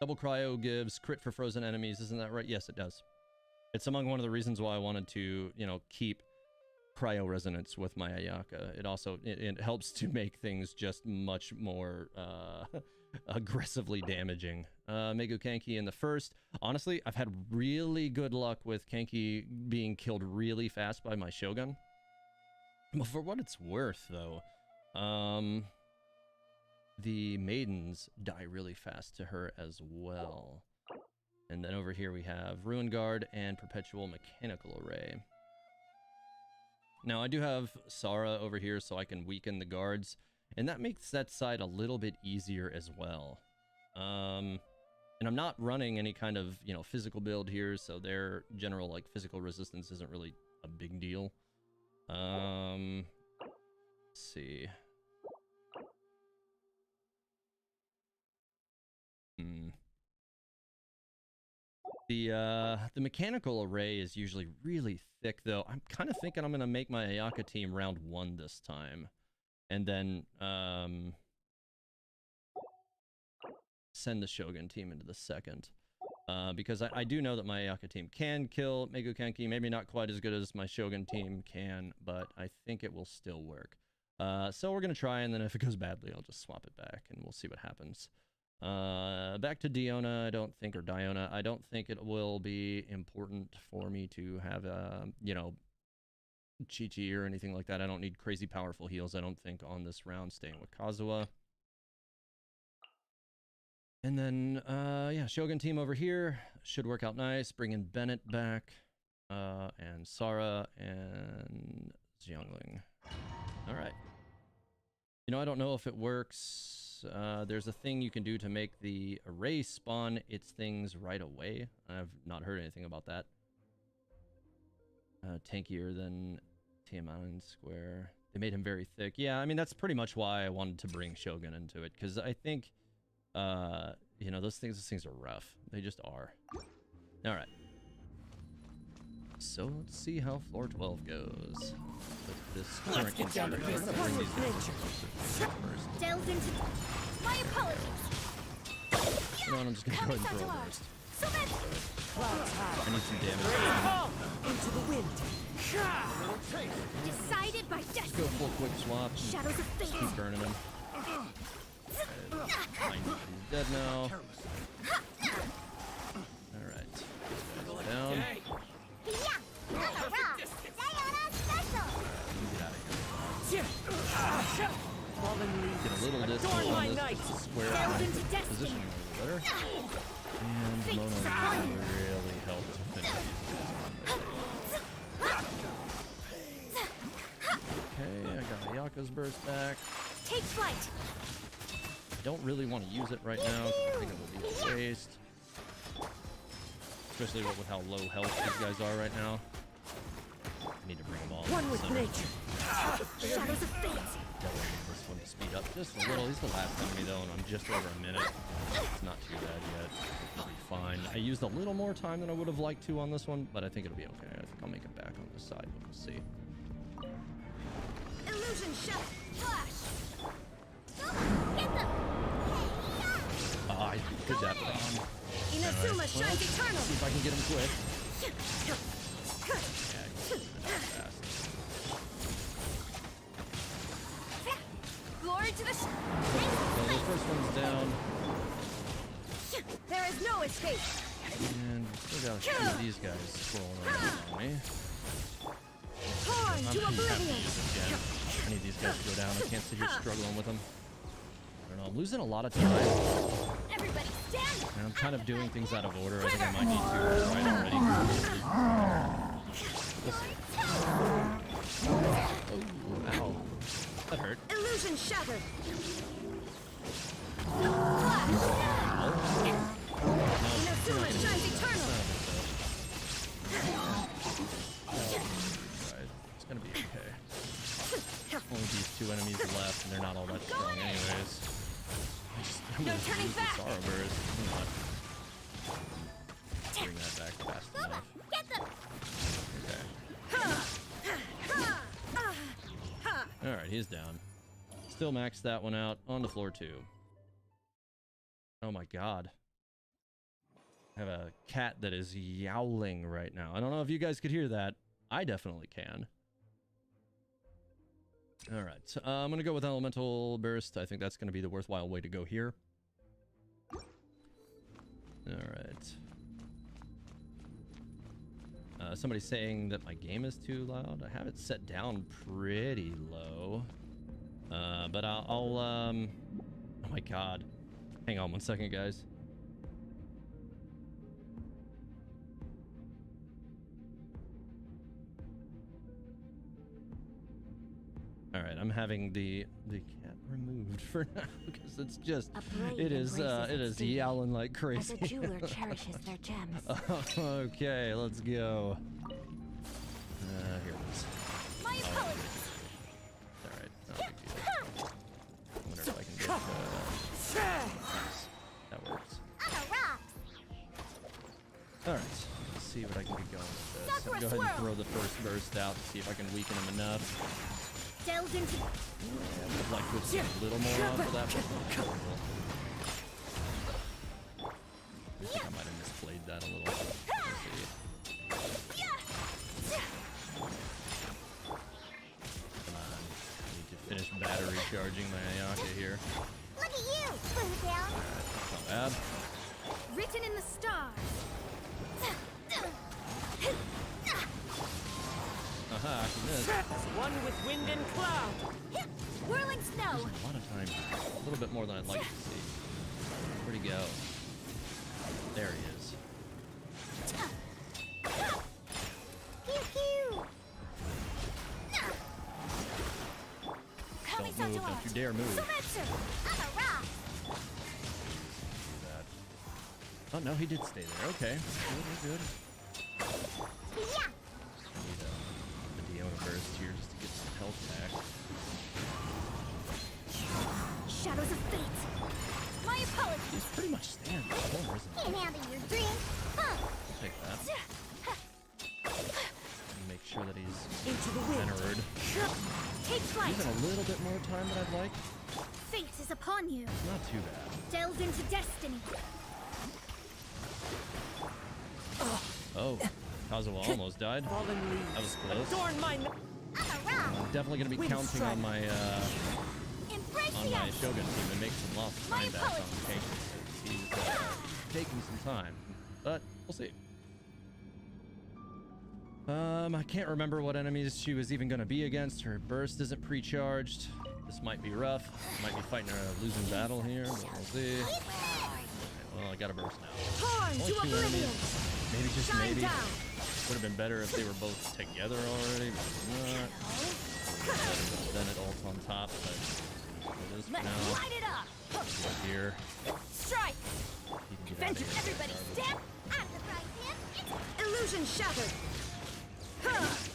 Double cryo gives crit for frozen enemies, isn't that right? Yes, it does. It's among one of the reasons why I wanted to, you know, keep cryo resonance with my Ayaka. It also it helps to make things just much more aggressively damaging. Megu Kanki in the first. Honestly, I've had really good luck with Kanki being killed really fast by my Shogun. But for what it's worth, though, the maidens die really fast to her as well. And then over here we have Ruin Guard and Perpetual Mechanical Array. Now I do have Sara over here so I can weaken the guards, and that makes that side a little bit easier as well. And I'm not running any kind of, you know, physical build here, so their general, like, physical resistance isn't really a big deal. Let's see. The mechanical array is usually really thick, though. I'm kind of thinking I'm going to make my Ayaka team round 1 this time. And then, send the Shogun team into the second. Because I do know that my Ayaka team can kill Megu Kenki. Maybe not quite as good as my Shogun team can, but I think it will still work. So we're going to try, and then if it goes badly, I'll just swap it back, and we'll see what happens. Back to Diona, Diona, I don't think it will be important for me to have, you know, Chi-Chi or anything like that. I don't need crazy powerful heals, I don't think, on this round, staying with Kazuha. And then, yeah, Shogun team over here should work out nice. Bring in Bennett back, and Sara, and Xiangling. All right. You know, I don't know if it works. There's a thing you can do to make the array spawn its things right away. I've not heard anything about that. Tankier than Tiamat Square. They made him very thick. Yeah, I mean, that's pretty much why I wanted to bring Shogun into it, because I think... you know, those things are rough. They just are. Alright. So, let's see how floor 12 goes. With this current configuration. I'm gonna bring these guys first. Delve into my apologies. You know what, I'm just gonna go ahead and throw a burst. So then, I need some damage. Into the wind. decided by Go destiny. full quick swap. Shadows of fate. Keep burning him. He's dead now. Alright. Down. Yeah, I'm a rock. Sayonara special. Get out of here. Fallen leaves. Get a little distance Adorn my on this. knight. Square Delve into destiny. positioning over there. And Mona really helped to finish these guys. Okay, I got Ayaka's burst back. Take flight. Don't really want to use it right now. I think it will be a waste. Especially with how low health these guys are right now. I need to bring them all. One with nature. Shadows of fate. Definitely need this one to speed up just a little. He's the last enemy though, and I'm just over a minute. It's not too bad yet. It'll be fine. I used a little more time than I would have liked to on this one, but I think it'll be okay. I think I'll make it back on this side, but we'll see. Illusion shell. Flash. Get them. I did that wrong. Inazuma Well, shines eternal. see if I can get him quick. Yeah, fast. Glory to the So the first one's down, There is no escape. and we still got a few of these guys swirling around on me. Torn I'm to too happy to oblivion. use this again. I need these guys to go down. I can't sit here struggling with them. I don't know. I'm losing a lot of time. Everybody stand. And I'm kind of doing things out of order. I think I might need to right already. Oh, ow. That hurt. Illusion shattered. Inazuma shines eternal. Right. It's gonna be okay. Only these two enemies left, and they're not all that strong anyways. I'm No gonna turning use the back. Sara burst. I'm not bring that back fast enough. Get them. Okay. Alright, he's down. Still maxed that one out. On to floor 2. Oh my god. I have a cat that is yowling right now. I don't know if you guys could hear that. I definitely can. Alright, so, I'm going to go with Elemental Burst. I think that's going to be the worthwhile way to go here. Alright. Somebody's saying that my game is too loud. I have it set down pretty low. But I'll Oh my god. Hang on 1 second, guys. All right, I'm having the cat removed for now because it's just it is yowling like As crazy. a jeweler cherishes their gems. Okay, let's go. Here it is. My apologies. All right, no big deal. I wonder if I can get that works. All right, let's see what I can get going with this. I'm gonna go ahead and throw the first burst out to see if I can weaken him enough. Delved into. Yeah, I'd like to have seen a little more of that. But I think I might have misplayed that a little. Let's see. Come on, I need to finish battery charging my Ayaka here. Look at you, Blue Down. Alright, that's not bad. Written in the stars. Aha, I missed. One with wind and cloud. Whirling snow. A lot of time. A little bit more than I'd like to see. Where'd he go? There he is. Pew pew. Don't move. Don't you dare move. I'm a rock. That. Oh no, he did stay there. Okay. Good, good. Yeah. I need the Deona burst here just to get some health back. Shadows of fate. My apologies. He's pretty much staying in the corner, isn't he? Can't handle your dreams. I'll take that. And make sure that he's Into the wind. centered. Take flight. Even a little bit more time than I'd like. Fate is upon you. It's not too bad. Delve into destiny. Oh, Kazuha almost died. Fallen leaves. That was close. Adorn my. I'm a rock. I'm definitely going to be Wind counting strike. on my Embrace on the my ice. Shogun team and make some lost My time back on apologies. King. He's taking some time, but we'll see. I can't remember what enemies she was even going to be against. Her burst isn't pre-charged. This might be rough. Might be fighting a losing battle here, but we'll see. Okay, well, I got a burst now. Torn Only to two oblivion. enemies. Maybe, just Shine maybe. down. Would have been better if they were both together already, but not. Then it ults on top, but it is for Let's now. light it up. Right here. Strike. He can get out of here. Everybody step out of the frying pan. Illusion shattered.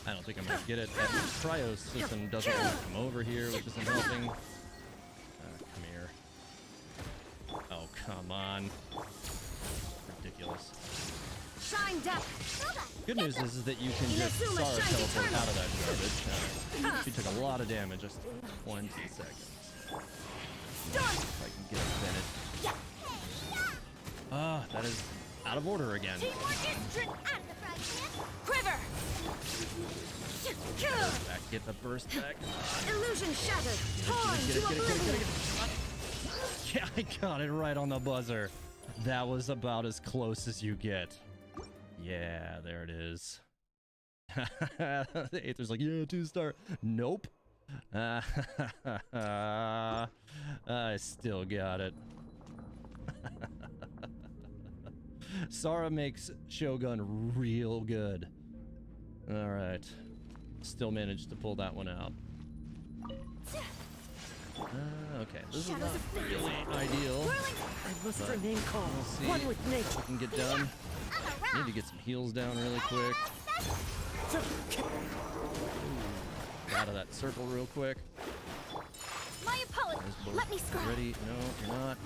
I don't think I'm gonna get it. That cryo system doesn't want to come over here, which isn't helping. Come here. Oh, come on. Ridiculous. Shine down. Good news is that you can just Inazuma Sara shines teleport eternal. out of that garbage. She took a lot of damage, just 20 seconds. Storm. If I can get it Bennett. Ah, that is out of order again. Teamwork is out of the frying pan. Quiver. Back, get the burst back. Illusion shattered. Torn Get to it. oblivion. Yeah, I got it right on the buzzer. That was about as close as you get. Yeah, there it is. The Aether's like, yeah, 2-star. Nope. I still got it. Sara makes Shogun real good. All right. Still managed to pull that one out. Okay, this is not really ideal. I must But remain calm. we'll see One with what nature. we can get done. Need to get some heals down really quick. Out of that circle real quick. My apologies. There's both. Let me scrap. Ready? No, you're not.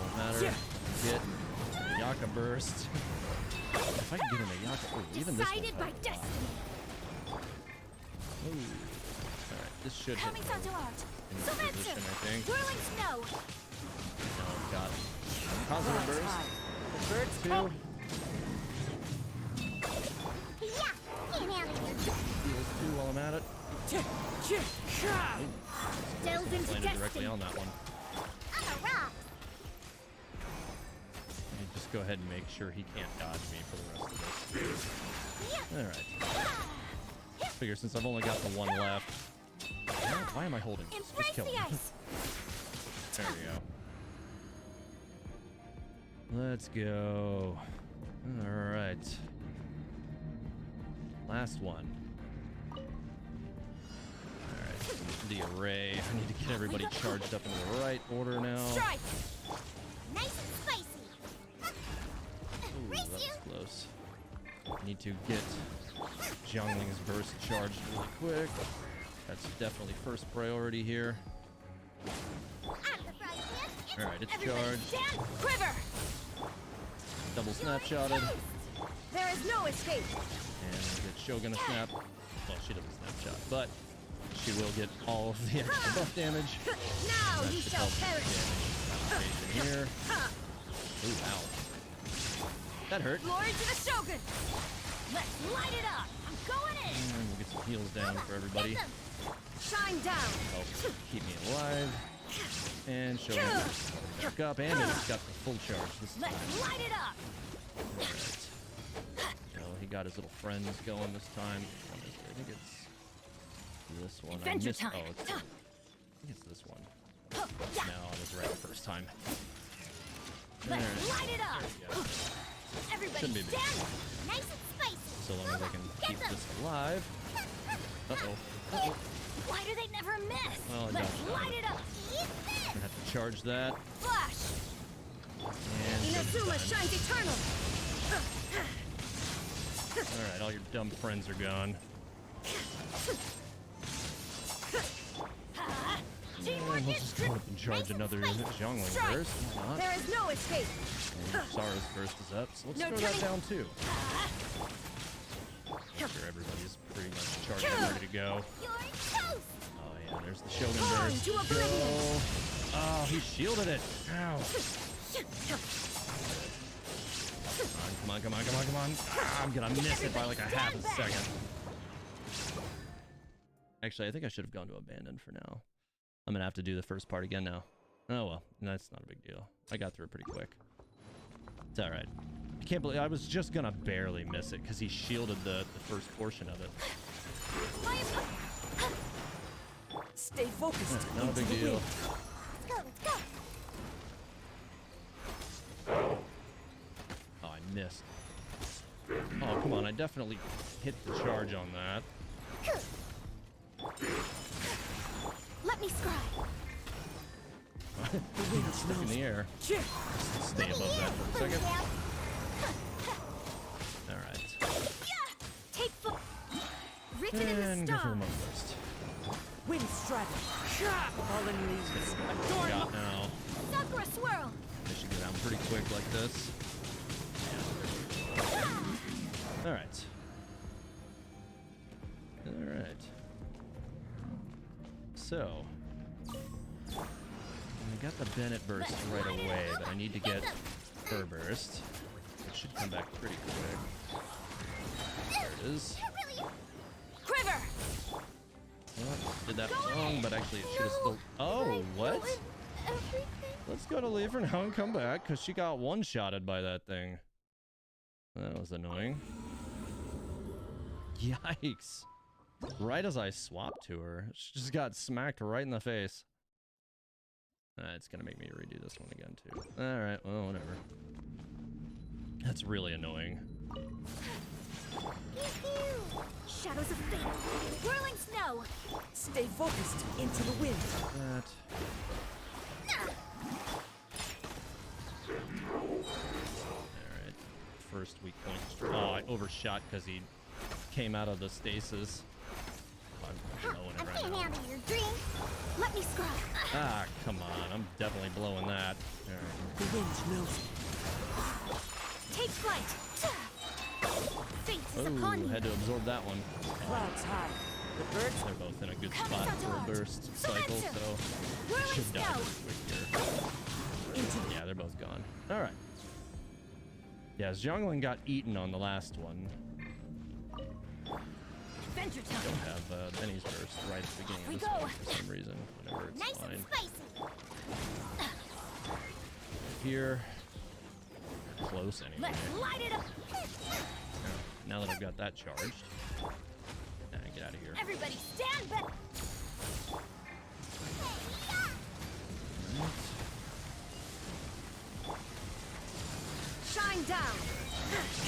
Won't matter. Get Yaka burst. If I can get an Ayaka, oh, even this Decided won't by help. destiny. Ooh. Alright, this should hit Coming in out to art. position, I think. Whirling snow. No, got it. Cosmic burst. The birds Two. come. Yeah. Can't handle your Heals two while I'm at it. Delve into Landed destiny. directly on that one. I'm a rock. Let me just go ahead and make sure he can't dodge me for the rest of this. Alright. Figure since I've only got the one left. Why am I holding this? Embrace Just kill the him. ice. There we go. Let's go. All right. Last one. All right. The array. I need to get everybody charged up into the right order now. Strike! Nice and spicy. Ooh, that was close. I need to get Xiangling's burst charged really quick. That's definitely first priority here. Alright, it's charged. Stand, quiver! Double snapshotted. There is no escape. And get Shogun a snap. Well, she doesn't snapshot, but she will get all of the extra buff damage. Now That you should shall help perish. damage here. Ooh, ow. That hurt. Glory to the Shogun! Let's light it up! I'm going in! And we'll get some heals down for everybody. Get them. Shine down! Help keep me alive. And Shogun back up, and it's got the full charge this time. Let's light it up! Alright. Well, he got his little friends going this time. I think it's this one. Adventure time. Oh, I think it's this one. No, I was right the first time. Let's light it up! Everybody Shouldn't be big. stand! Nice and spicy! So long as I can keep them. this alive. Uh-oh. Why do they never miss? Well, I Let's dodged light it. it up! Eat this! Gonna have to charge that. Flash! And Inazuma Shogun's shines eternal! Alright, all your dumb friends are gone. Teamwork We'll is just go up and charge another Xiangling burst. Why not? There is no escape! And Sara's burst is up, so let's No throw that turning. down too. Make sure everybody's pretty much charged and ready to go. You're toast! Oh yeah, there's the Shogun Born burst. to oblivion. Go. Oh, he shielded it. Ow. Come on, come on, come on, come on. Ah, I'm gonna miss it by like a half a second. Actually, I think I should have gone to abandon for now. I'm gonna have to do the first part again now. Oh well, that's not a big deal. I got through it pretty quick. It's alright. I can't believe I was just gonna barely miss it because he shielded the first portion of it. Stay focused. Not a into big the deal. wind. Let's go! Oh, I missed. Oh, come on. I definitely hit the charge on that. Let me scribe! It's stuck in the air. Cheer. Stay above that for a second. Alright. Take foot! Written in And the go for the stars! monk burst. Wind straddle. Fallen leaves. Adorn Got now. Sakura swirl! They should go down pretty quick like this. Alright. Alright. So. I got the Bennett burst right away, but I need to get Fur burst. It should come back pretty quick. There it is. Quiver! Well, did that wrong, but actually it should have still... Oh, what? Let's go to leave for now and come back, because she got one-shotted by that thing. That was annoying. Yikes. Right as I swapped to her, she just got smacked right in the face. It's gonna make me redo this one again, too. Alright, well, whatever. That's really annoying. Shadows of fate! Whirling snow! Stay focused into the wind. That. Alright. First weak point. Oh, I overshot because he came out of the stasis. I'm blowing it I'm right can't now. handle your dream! Let me scribe! Ah, come on. I'm definitely blowing that. Alright. The wind knows. Take flight! Fate is upon Oh, you! had to absorb that one. Clouds high. The birds. They're both in a good spot for a burst cycle, so Whirling should die snow! pretty quick here. Into the Yeah, they're both gone. All right. Yeah, Xiangling got eaten on the last one. Adventure time! Don't have Benny's burst right at the beginning We of this go. one for some reason. Whatever, it's Nice fine. and spicy! Here. Close anyway. Let's light it up! Now that I've got that charged. Get out of here. Everybody stand back! Shine down.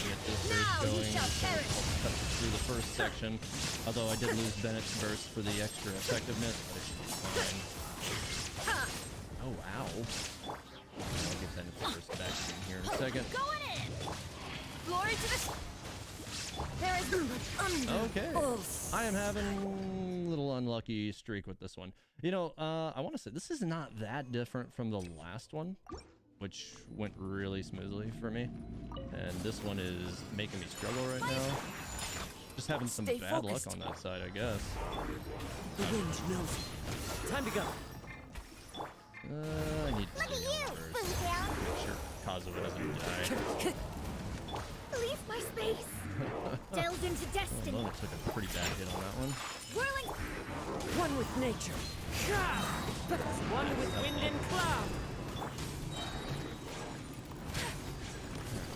Get this Now burst you going. shall perish. I'll cut through the first section. Although I did lose Bennett's burst for the extra effectiveness, but it should be fine. Oh, ow. I'll get Bennett's burst back in here in a second. Going in. Glory to the. There is Okay. I am having a little unlucky streak with this one. You know, I want to say this is not that different from the last one, which went really smoothly for me. And this one is making me struggle right now. Just having some Stay bad focused. luck on that side, I guess. The wind knows it. Time to go. I need to Look at do you, first. Boomtown. Make sure Kazuha doesn't die. Leave my space. Delved into Oh, destiny. Mona took a pretty bad hit on that one. Whirling. One with nature. One with wind and cloud.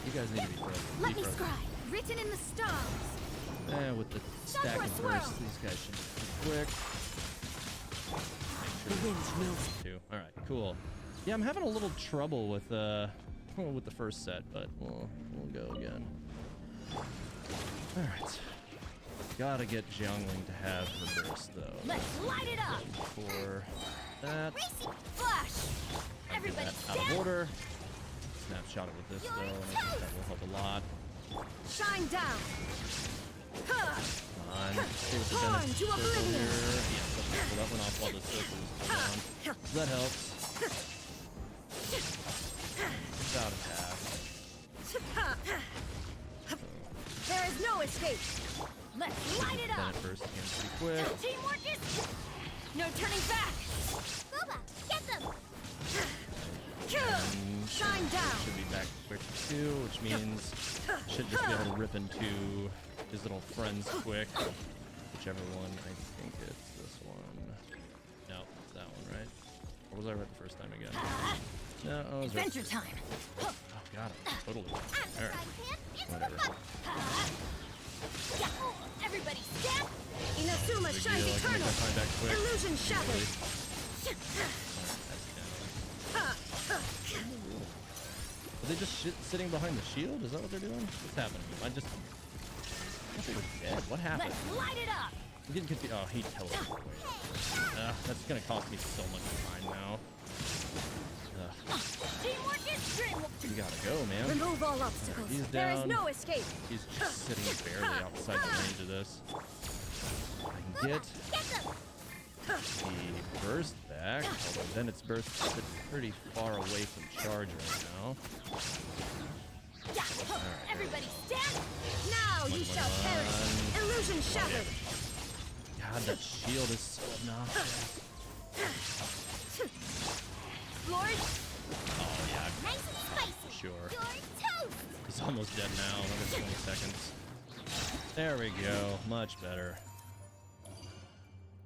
You guys need to be frozen. Let Be me frozen. scribe. Written in the stars. With the stack for a of swirl. bursts, these guys should be pretty quick. The wind knows it. Too. All right, cool. Yeah, I'm having a little trouble with the first set, but we'll go again. All right. Gotta get Jiangling to have her burst though. Let's light it up. For that, Racing flash. get Everybody that out of stand. order. Snapshot it with this though, and I think that will help a lot. Shine down. Huh. Come on. See what the Torn Bennett to circle oblivion. here. Yeah, so pull that one off while the circle is still on. So that helps. About a half. There is no escape. Let's light it up. Bennett first again pretty quick. Teamwork is no turning back. Booba, get them. Shine down. Should be back quick too, which means should just be able to rip into his little friends quick. Whichever one, I think it's this one. No, it's that one, right? Or was I right the first time again? No, I was right. Adventure time. Oh god, I'm totally right. I'm Alright, into whatever. the fun. Yeah. Everybody stand. Inazuma Big shines deal, I can make eternal. my time back quick. Illusion shattered. Are they just sitting behind the shield? Is that what they're doing? What's happening? I thought they were dead. What happened? Let's light it up. I'm getting confused. Oh, he teleported away. That's gonna cost me so much time now. Teamwork is dream. You gotta go, man. Remove all obstacles. He's There is down. no escape. He's just sitting barely outside the range of this. I can get Get them. the burst back, although then its burst is pretty far away from charge right now. Yeah. Everybody stand. Now you shall perish. Illusion shattered. God, that shield is so obnoxious. Lord, Oh yeah, nice and spicy. sure. You're toast. He's almost dead now. Another 20 seconds. There we go. Much better.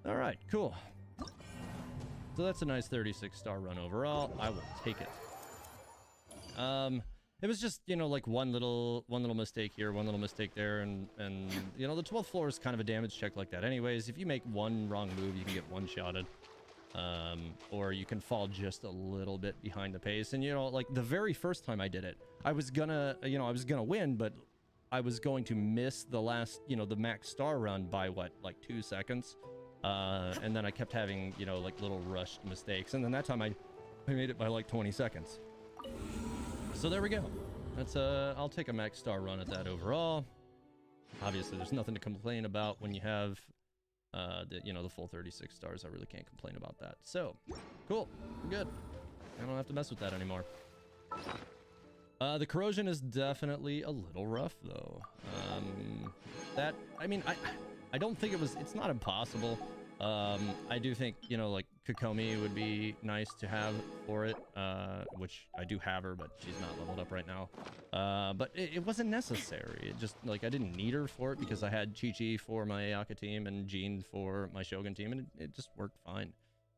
All right, cool. So that's a nice 36-star run overall. I will take it. It was just, you know, like one little mistake here, one little mistake there, and you know, the 12th floor is kind of a damage check like that. Anyways, if you make one wrong move, you can get one-shotted. Or you can fall just a little bit behind the pace. And, you know, like the very first time I did it, I was gonna win, but I was going to miss the last, you know, the max star run by what, like 2 seconds. And then I kept having, you know, like little rushed mistakes. And then that time I made it by like 20 seconds. So there we go. That's I'll take a max star run at that overall. Obviously, there's nothing to complain about when you have the full 36 stars. I really can't complain about that. So, cool. We're good. I don't have to mess with that anymore. The corrosion is definitely a little rough, though. I don't think it's not impossible. I do think, you know, like Kokomi would be nice to have for it, which I do have her, but she's not leveled up right now. But it wasn't necessary. It just, like, I didn't need her for it because I had Chi-Chi for my Ayaka team and Jean for my Shogun team, and it just worked fine.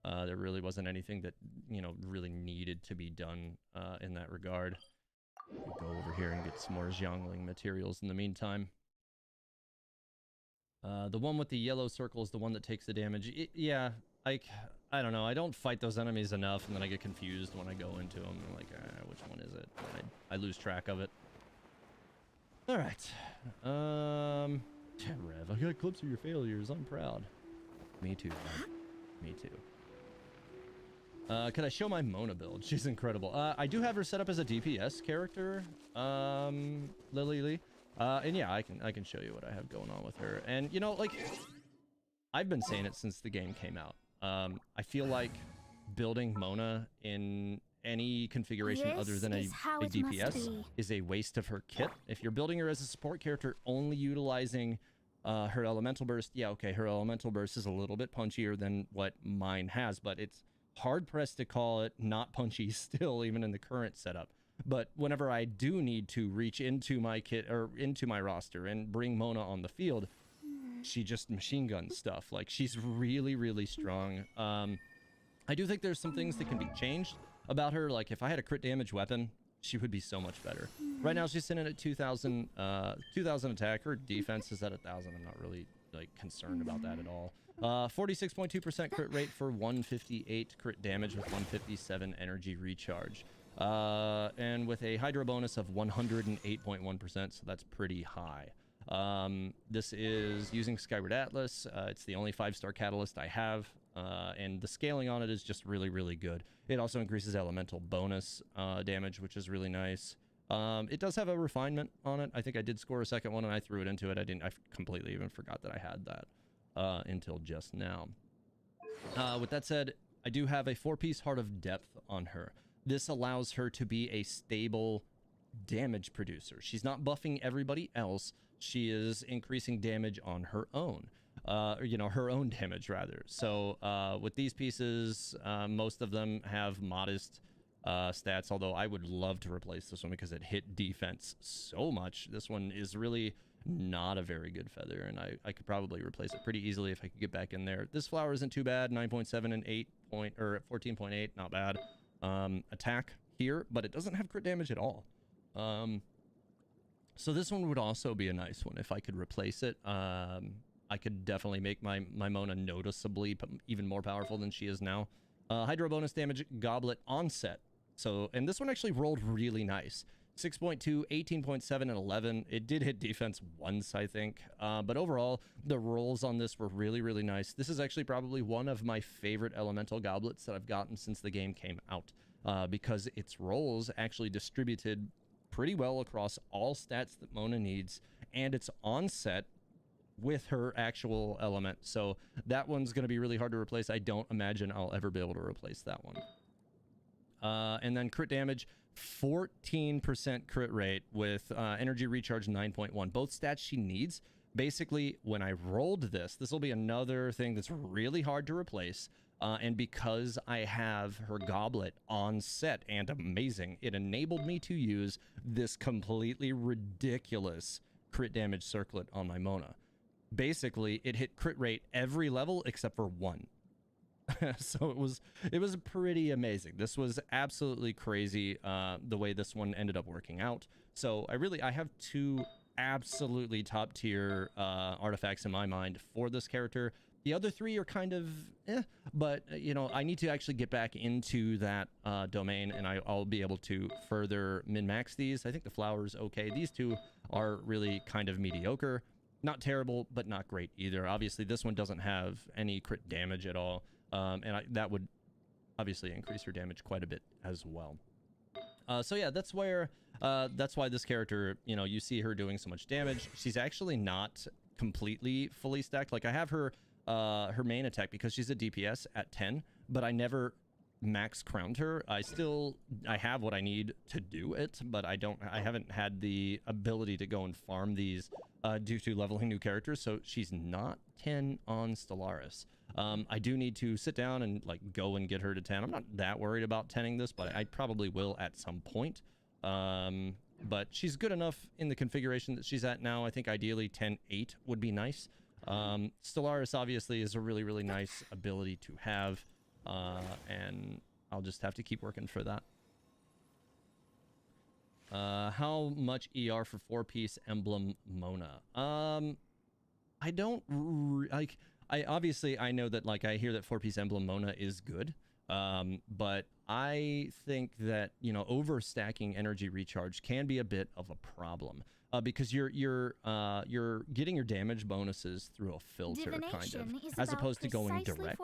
There really wasn't anything that, you know, really needed to be done in that regard. Go over here and get some more Jiangling materials in the meantime. The one with the yellow circle is the one that takes the damage. Yeah, I don't know. I don't fight those enemies enough, and then I get confused when I go into them. I'm like, which one is it? I lose track of it. All right. Yeah, Rev, I got clips of your failures. I'm proud. Me too, Rev. Me too. Could I show my Mona build? She's incredible. I do have her set up as a DPS character, Lily Lee. And yeah, I can show you what I have going on with her. And you know, like, I've been saying it since the game came out. I feel like building Mona in any configuration other than a DPS is a waste of her kit. If you're building her as a support character, only utilizing her elemental burst, yeah, okay, her elemental burst is a little bit punchier than what mine has, but it's hard-pressed to call it not punchy still, even in the current setup. But whenever I do need to reach into my kit or into my roster and bring Mona on the field, she just machine guns stuff. Like, she's really, really strong. I do think there's some things that can be changed about her. Like, if I had a crit damage weapon, she would be so much better. Right now, she's sitting at 2,000 attack. Her defense is at 1,000. I'm not really, like, concerned about that at all. 46.2% crit rate for 158 crit damage with 157 energy recharge. And with a Hydro bonus of 108.1%, so that's pretty high. This is using Skyward Atlas. It's the only 5-star catalyst I have, and the scaling on it is just really, really good. It also increases elemental bonus damage, which is really nice. It does have a refinement on it. I think I did score a second one, and I threw it into it. I completely even forgot that I had that until just now. With that said, I do have a 4-piece Heart of Depth on her. This allows her to be a stable damage producer. She's not buffing everybody else. She is increasing damage on her own. You know, her own damage, rather. So with these pieces, most of them have modest stats, although I would love to replace this one because it hit defense so much. This one is really not a very good feather, and I could probably replace it pretty easily if I could get back in there. This flower isn't too bad, 9.7 and 14.8, not bad. Attack here, but it doesn't have crit damage at all. So this one would also be a nice one if I could replace it. I could definitely make my Mona noticeably even more powerful than she is now. Hydro bonus damage, Goblet onset. So, and this one actually rolled really nice. 6.2, 18.7, and 11. It did hit defense once, I think. But overall, the rolls on this were really, really nice. This is actually probably one of my favorite elemental goblets that I've gotten since the game came out. Because its rolls actually distributed pretty well across all stats that Mona needs. And it's onset with her actual element. So that one's going to be really hard to replace. I don't imagine I'll ever be able to replace that one. And then crit damage, 14% crit rate with energy recharge 9.1. Both stats she needs. Basically, when I rolled this will be another thing that's really hard to replace. And because I have her goblet on set and amazing, it enabled me to use this completely ridiculous crit damage circlet on my Mona. Basically, it hit crit rate every level except for 1. So it was pretty amazing. This was absolutely crazy, the way this one ended up working out. So I have 2 absolutely top tier artifacts in my mind for this character. The other 3 are kind of but you know, I need to actually get back into that domain, and I'll be able to further min-max these. I think the flower's okay. These 2 are really kind of mediocre. Not terrible, but not great either. Obviously, this one doesn't have any crit damage at all. And that would obviously increase her damage quite a bit as well. So yeah, that's why this character, you know, you see her doing so much damage. She's actually not completely fully stacked. Like, I have her main attack because she's a DPS at 10, but I never max crowned her. I have what I need to do it, but I haven't had the ability to go and farm these due to leveling new characters. So she's not 10 on Stellaris. I do need to sit down and like go and get her to 10. I'm not that worried about 10ing this, but I probably will at some point. But she's good enough in the configuration that she's at now. I think ideally 10-8 would be nice. Stellaris obviously is a really, really nice ability to have. And I'll just have to keep working for that. How much ER for 4-piece emblem Mona? I don't like. I know that, like, I hear that 4-piece emblem Mona is good. But I think that, you know, overstacking energy recharge can be a bit of a problem. because you're getting your damage bonuses through a filter, kind of, as opposed to going direct.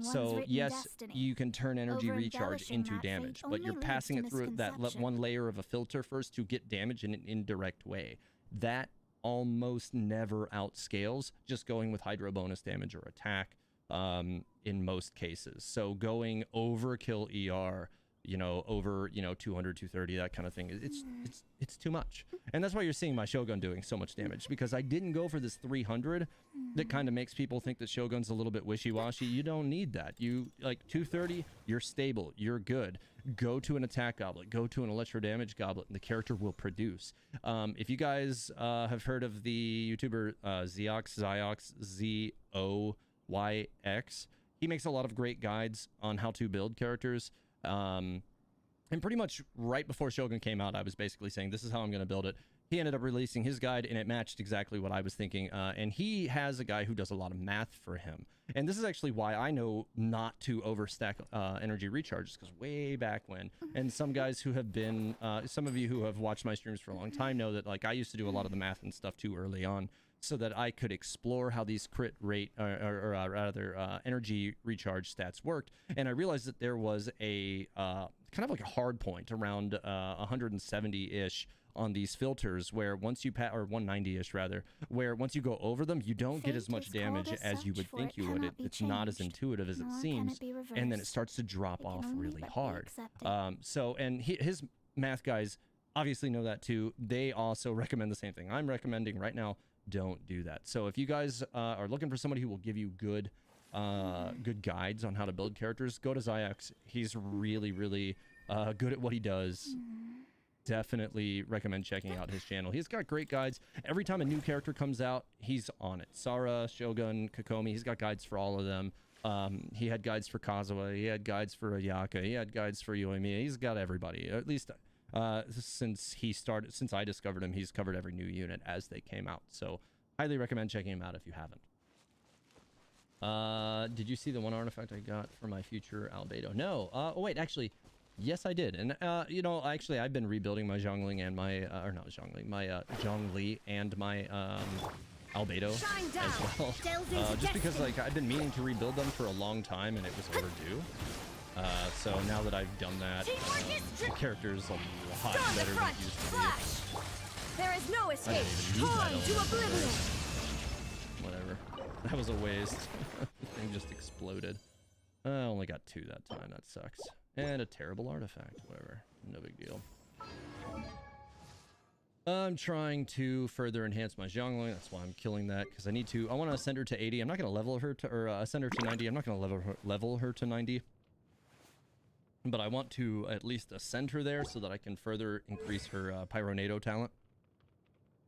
So yes, you can turn energy recharge into damage, but you're passing it through that one layer of a filter first to get damage in an indirect way. That almost never outscales just going with hydro bonus damage or attack in most cases. So going overkill ER, you know, over, you know, 200, 230, that kind of thing, it's too much. And that's why you're seeing my Shogun doing so much damage, because I didn't go for this 300 that kind of makes people think that Shogun's a little bit wishy-washy. You don't need that. You like 230, you're stable, you're good. Go to an attack goblet, go to an electro damage goblet, and the character will produce. If you guys have heard of the YouTuber Ziox, Z-O-Y-X, he makes a lot of great guides on how to build characters. And pretty much right before Shogun came out, I was basically saying, this is how I'm going to build it. He ended up releasing his guide, and it matched exactly what I was thinking. And he has a guy who does a lot of math for him. And this is actually why I know not to overstack energy recharges, because way back when, and some guys who have been, some of you who have watched my streams for a long time know that, like, I used to do a lot of the math and stuff too early on, so that I could explore how these crit rate, or rather energy recharge stats worked. And I realized that there was a kind of like a hard point around 170-ish on these filters, where once you or 190-ish rather, where once you go over them, you don't get as much damage as you would think you would. It's not as intuitive as it seems, and then it starts to drop off really hard. So, and his math guys obviously know that too. They also recommend the same thing I'm recommending right now. Don't do that. So if you guys are looking for somebody who will give you good guides on how to build characters, go to Ziox. He's really good at what he does. Definitely recommend checking out his channel. He's got great guides. Every time a new character comes out, he's on it. Sara, Shogun, Kokomi, he's got guides for all of them. He had guides for Kazuha, he had guides for Ayaka, he had guides for Yoimiya. He's got everybody. At least since I discovered him, he's covered every new unit as they came out. So highly recommend checking him out if you haven't. Did you see the one artifact I got for my future Albedo? No. Oh wait, actually, yes I did. And you know, actually I've been rebuilding my Zhongling and my or not Zhongling, my Zhongli and my Albedo as well. Just because, like, I've been meaning to rebuild them for a long time and it was overdue. So now that I've done that, the character's a lot better than it used to be. There is no escape. Torn to oblivion. Whatever. That was a waste. The thing just exploded. I only got 2 that time. That sucks. And a terrible artifact. Whatever. No big deal. I'm trying to further enhance my Zhongling. That's why I'm killing that, because I need to. I want to ascend her to 80. I'm not going to level her to, or ascend her to 90. I'm not going to level her to 90. But I want to at least ascend her there so that I can further increase her Pyronado talent.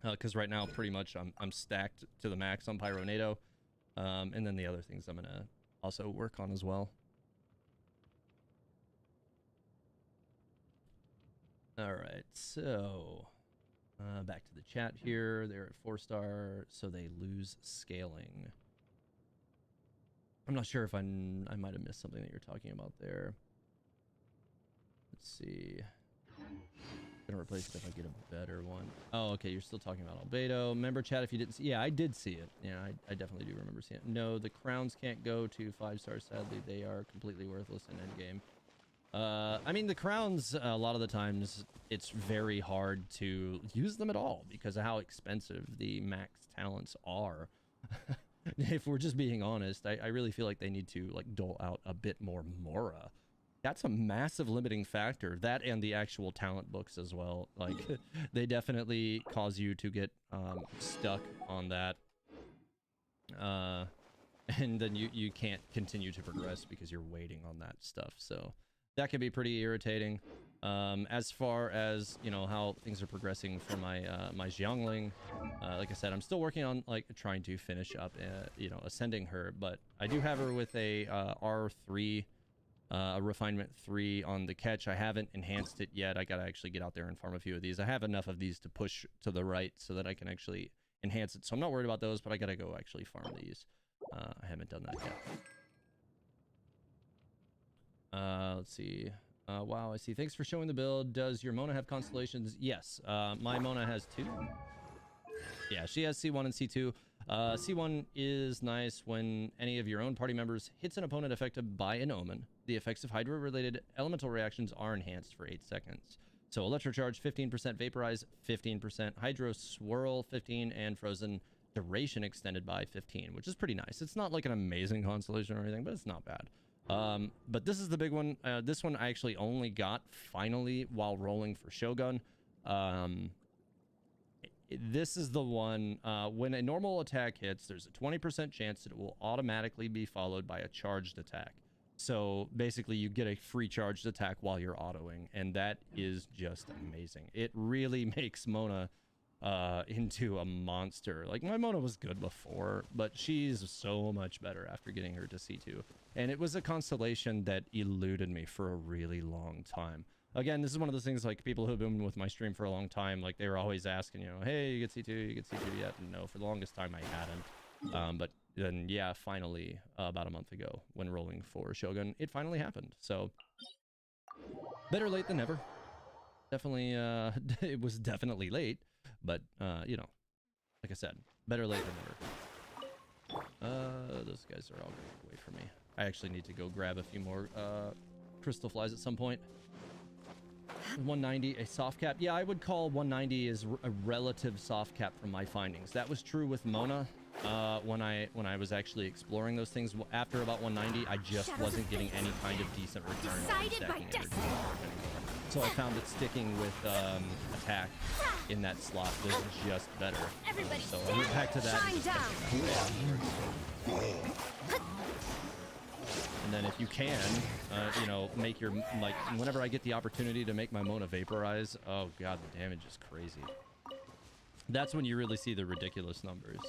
Because right now, pretty much, I'm stacked to the max on Pyronado. And then the other things I'm going to also work on as well. Alright, so back to the chat here. They're at 4-star, so they lose scaling. I'm not sure if I might have missed something that you're talking about there. Let's see. Gonna replace it if I get a better one. Oh, okay, you're still talking about Albedo. Remember, chat, if you didn't see, yeah, I did see it. Yeah, I definitely do remember seeing it. No, the crowns can't go to 5-stars, sadly. They are completely worthless in endgame. I mean, the crowns, a lot of the times, it's very hard to use them at all because of how expensive the max talents are. If we're just being honest, I really feel like they need to, like, dole out a bit more Mora. That's a massive limiting factor. That and the actual talent books as well. Like, they definitely cause you to get stuck on that. And then you can't continue to progress because you're waiting on that stuff. So that can be pretty irritating. As far as, you know, how things are progressing for my my Xiangling, like I said, I'm still working on, like, trying to finish up, you know, ascending her. But I do have her with a R3. A refinement 3 on the catch. I haven't enhanced it yet. I gotta actually get out there and farm a few of these. I have enough of these to push to the right so that I can actually enhance it. So I'm not worried about those, but I gotta go actually farm these. I haven't done that yet. Let's see. Wow, I see. Thanks for showing the build. Does your Mona have constellations? Yes. My Mona has 2. Yeah, she has C1 and C2. C1 is nice when any of your own party members hits an opponent affected by an omen. The effects of Hydra-related elemental reactions are enhanced for 8 seconds. So Electrocharge, 15%, Vaporize, 15%, Hydro Swirl, 15, and Frozen Duration extended by 15, which is pretty nice. It's not like an amazing constellation or anything, but it's not bad. But this is the big one. This one I actually only got finally while rolling for Shogun. This is the one, when a normal attack hits, there's a 20% chance that it will automatically be followed by a charged attack. So basically you get a free charged attack while you're autoing, and that is just amazing. It really makes Mona into a monster. Like, my Mona was good before, but she's so much better after getting her to C2. And it was a constellation that eluded me for a really long time. Again, this is one of those things, like, people who've been with my stream for a long time, like, they were always asking, you know, hey, you get C2, you get C2 yet? And no, for the longest time I hadn't. But then, yeah, finally, about a month ago, when rolling for Shogun, it finally happened. So, better late than never. Definitely, it was definitely late, but, you know, like I said, better late than never. Those guys are all going away from me. I actually need to go grab a few more, crystal flies at some point. 190, a soft cap. Yeah, I would call 190 as a relative soft cap from my findings. That was true with Mona. When I was actually exploring those things, after about 190, I just wasn't getting any kind of decent return on stacking energy anymore. So I found that sticking with attack in that slot was just better. So I went back to that. And then if you can, you know, make your, like, whenever I get the opportunity to make my Mona Vaporize, oh god, the damage is crazy. That's when you really see the ridiculous numbers.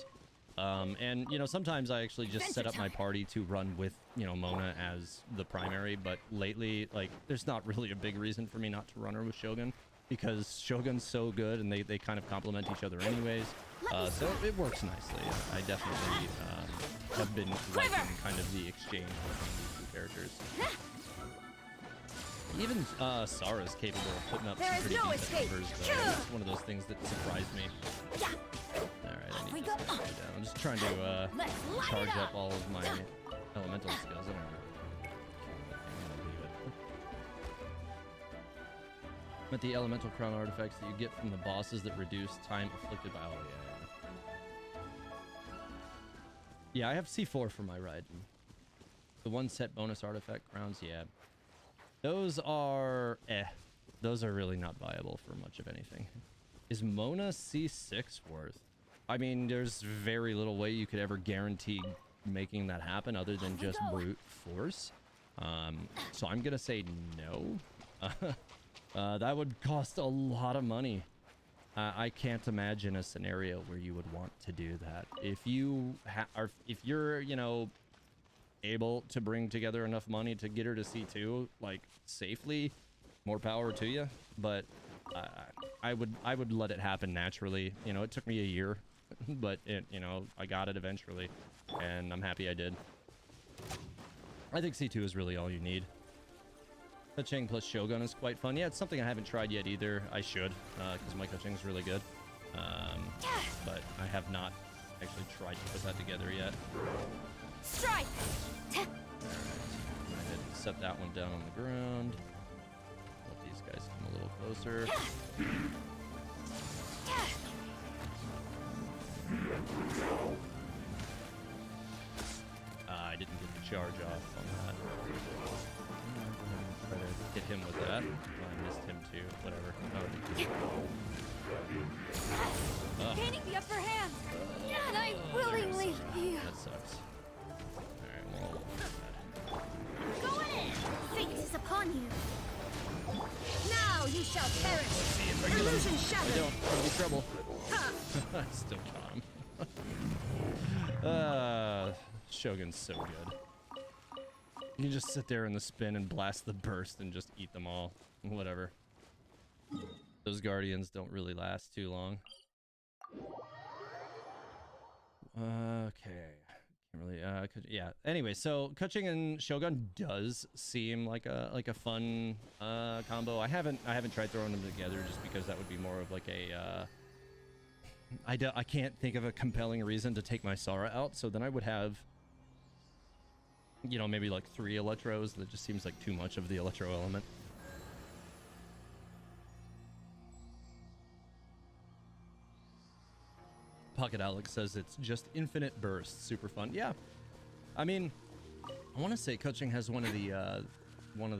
And, you know, sometimes I actually just set up my party to run with, you know, Mona as the primary, but lately, like, there's not really a big reason for me not to run her with Shogun, because Shogun's so good and they kind of complement each other anyways. So it works nicely. I definitely have been liking kind of the exchange between these two characters. Even Sara's capable of putting up some pretty decent numbers, though. It's one of those things that surprised me. Alright, I need to slow down. I'm just trying to charge up all of my elemental skills. I don't know. I'm gonna leave it. But the elemental crown artifacts that you get from the bosses that reduce time afflicted by... Oh, yeah. Yeah, I have C4 for my Raiden. The one set bonus artifact crowns, yeah. Those are... Those are really not viable for much of anything. Is Mona C6 worth? I mean, there's very little way you could ever guarantee making that happen other than just brute force. So I'm gonna say no. That would cost a lot of money. I can't imagine a scenario where you would want to do that. If you if you're, you know, able to bring together enough money to get her to C2, like, safely, more power to you. But I would let it happen naturally. You know, it took me a year, but you know, I got it eventually, and I'm happy I did. I think C2 is really all you need. Kacheng plus Shogun is quite fun. Yeah, it's something I haven't tried yet either. I should, because my Kacheng's really good. But I have not actually tried to put that together yet. Strike! Alright. Go ahead and set that one down on the ground. Let these guys come a little closer. I didn't get the charge off on that. Try to hit him with that. Oh, I missed him too. Whatever. Oh. Gaining the upper hand! And I willingly yield. That sucks. Alright, well, Go in! Fate is upon you. Now you shall perish. let's see if I get him. Illusion I shattered. don't. I'll be trouble. Ha! I still got him. Shogun's so good. You can just sit there in the spin and blast the burst and just eat them all. Whatever. Those guardians don't really last too long. Okay. Can't really, yeah. Anyway, so Kacheng and Shogun does seem like a fun combo. I haven't tried throwing them together just because that would be more of like a I can't think of a compelling reason to take my Sara out, so then I would have, you know, maybe like 3 electros. That just seems like too much of the electro element. Pocket Alex says it's just infinite bursts, super fun. Yeah, I mean, I want to say Kuching has one of the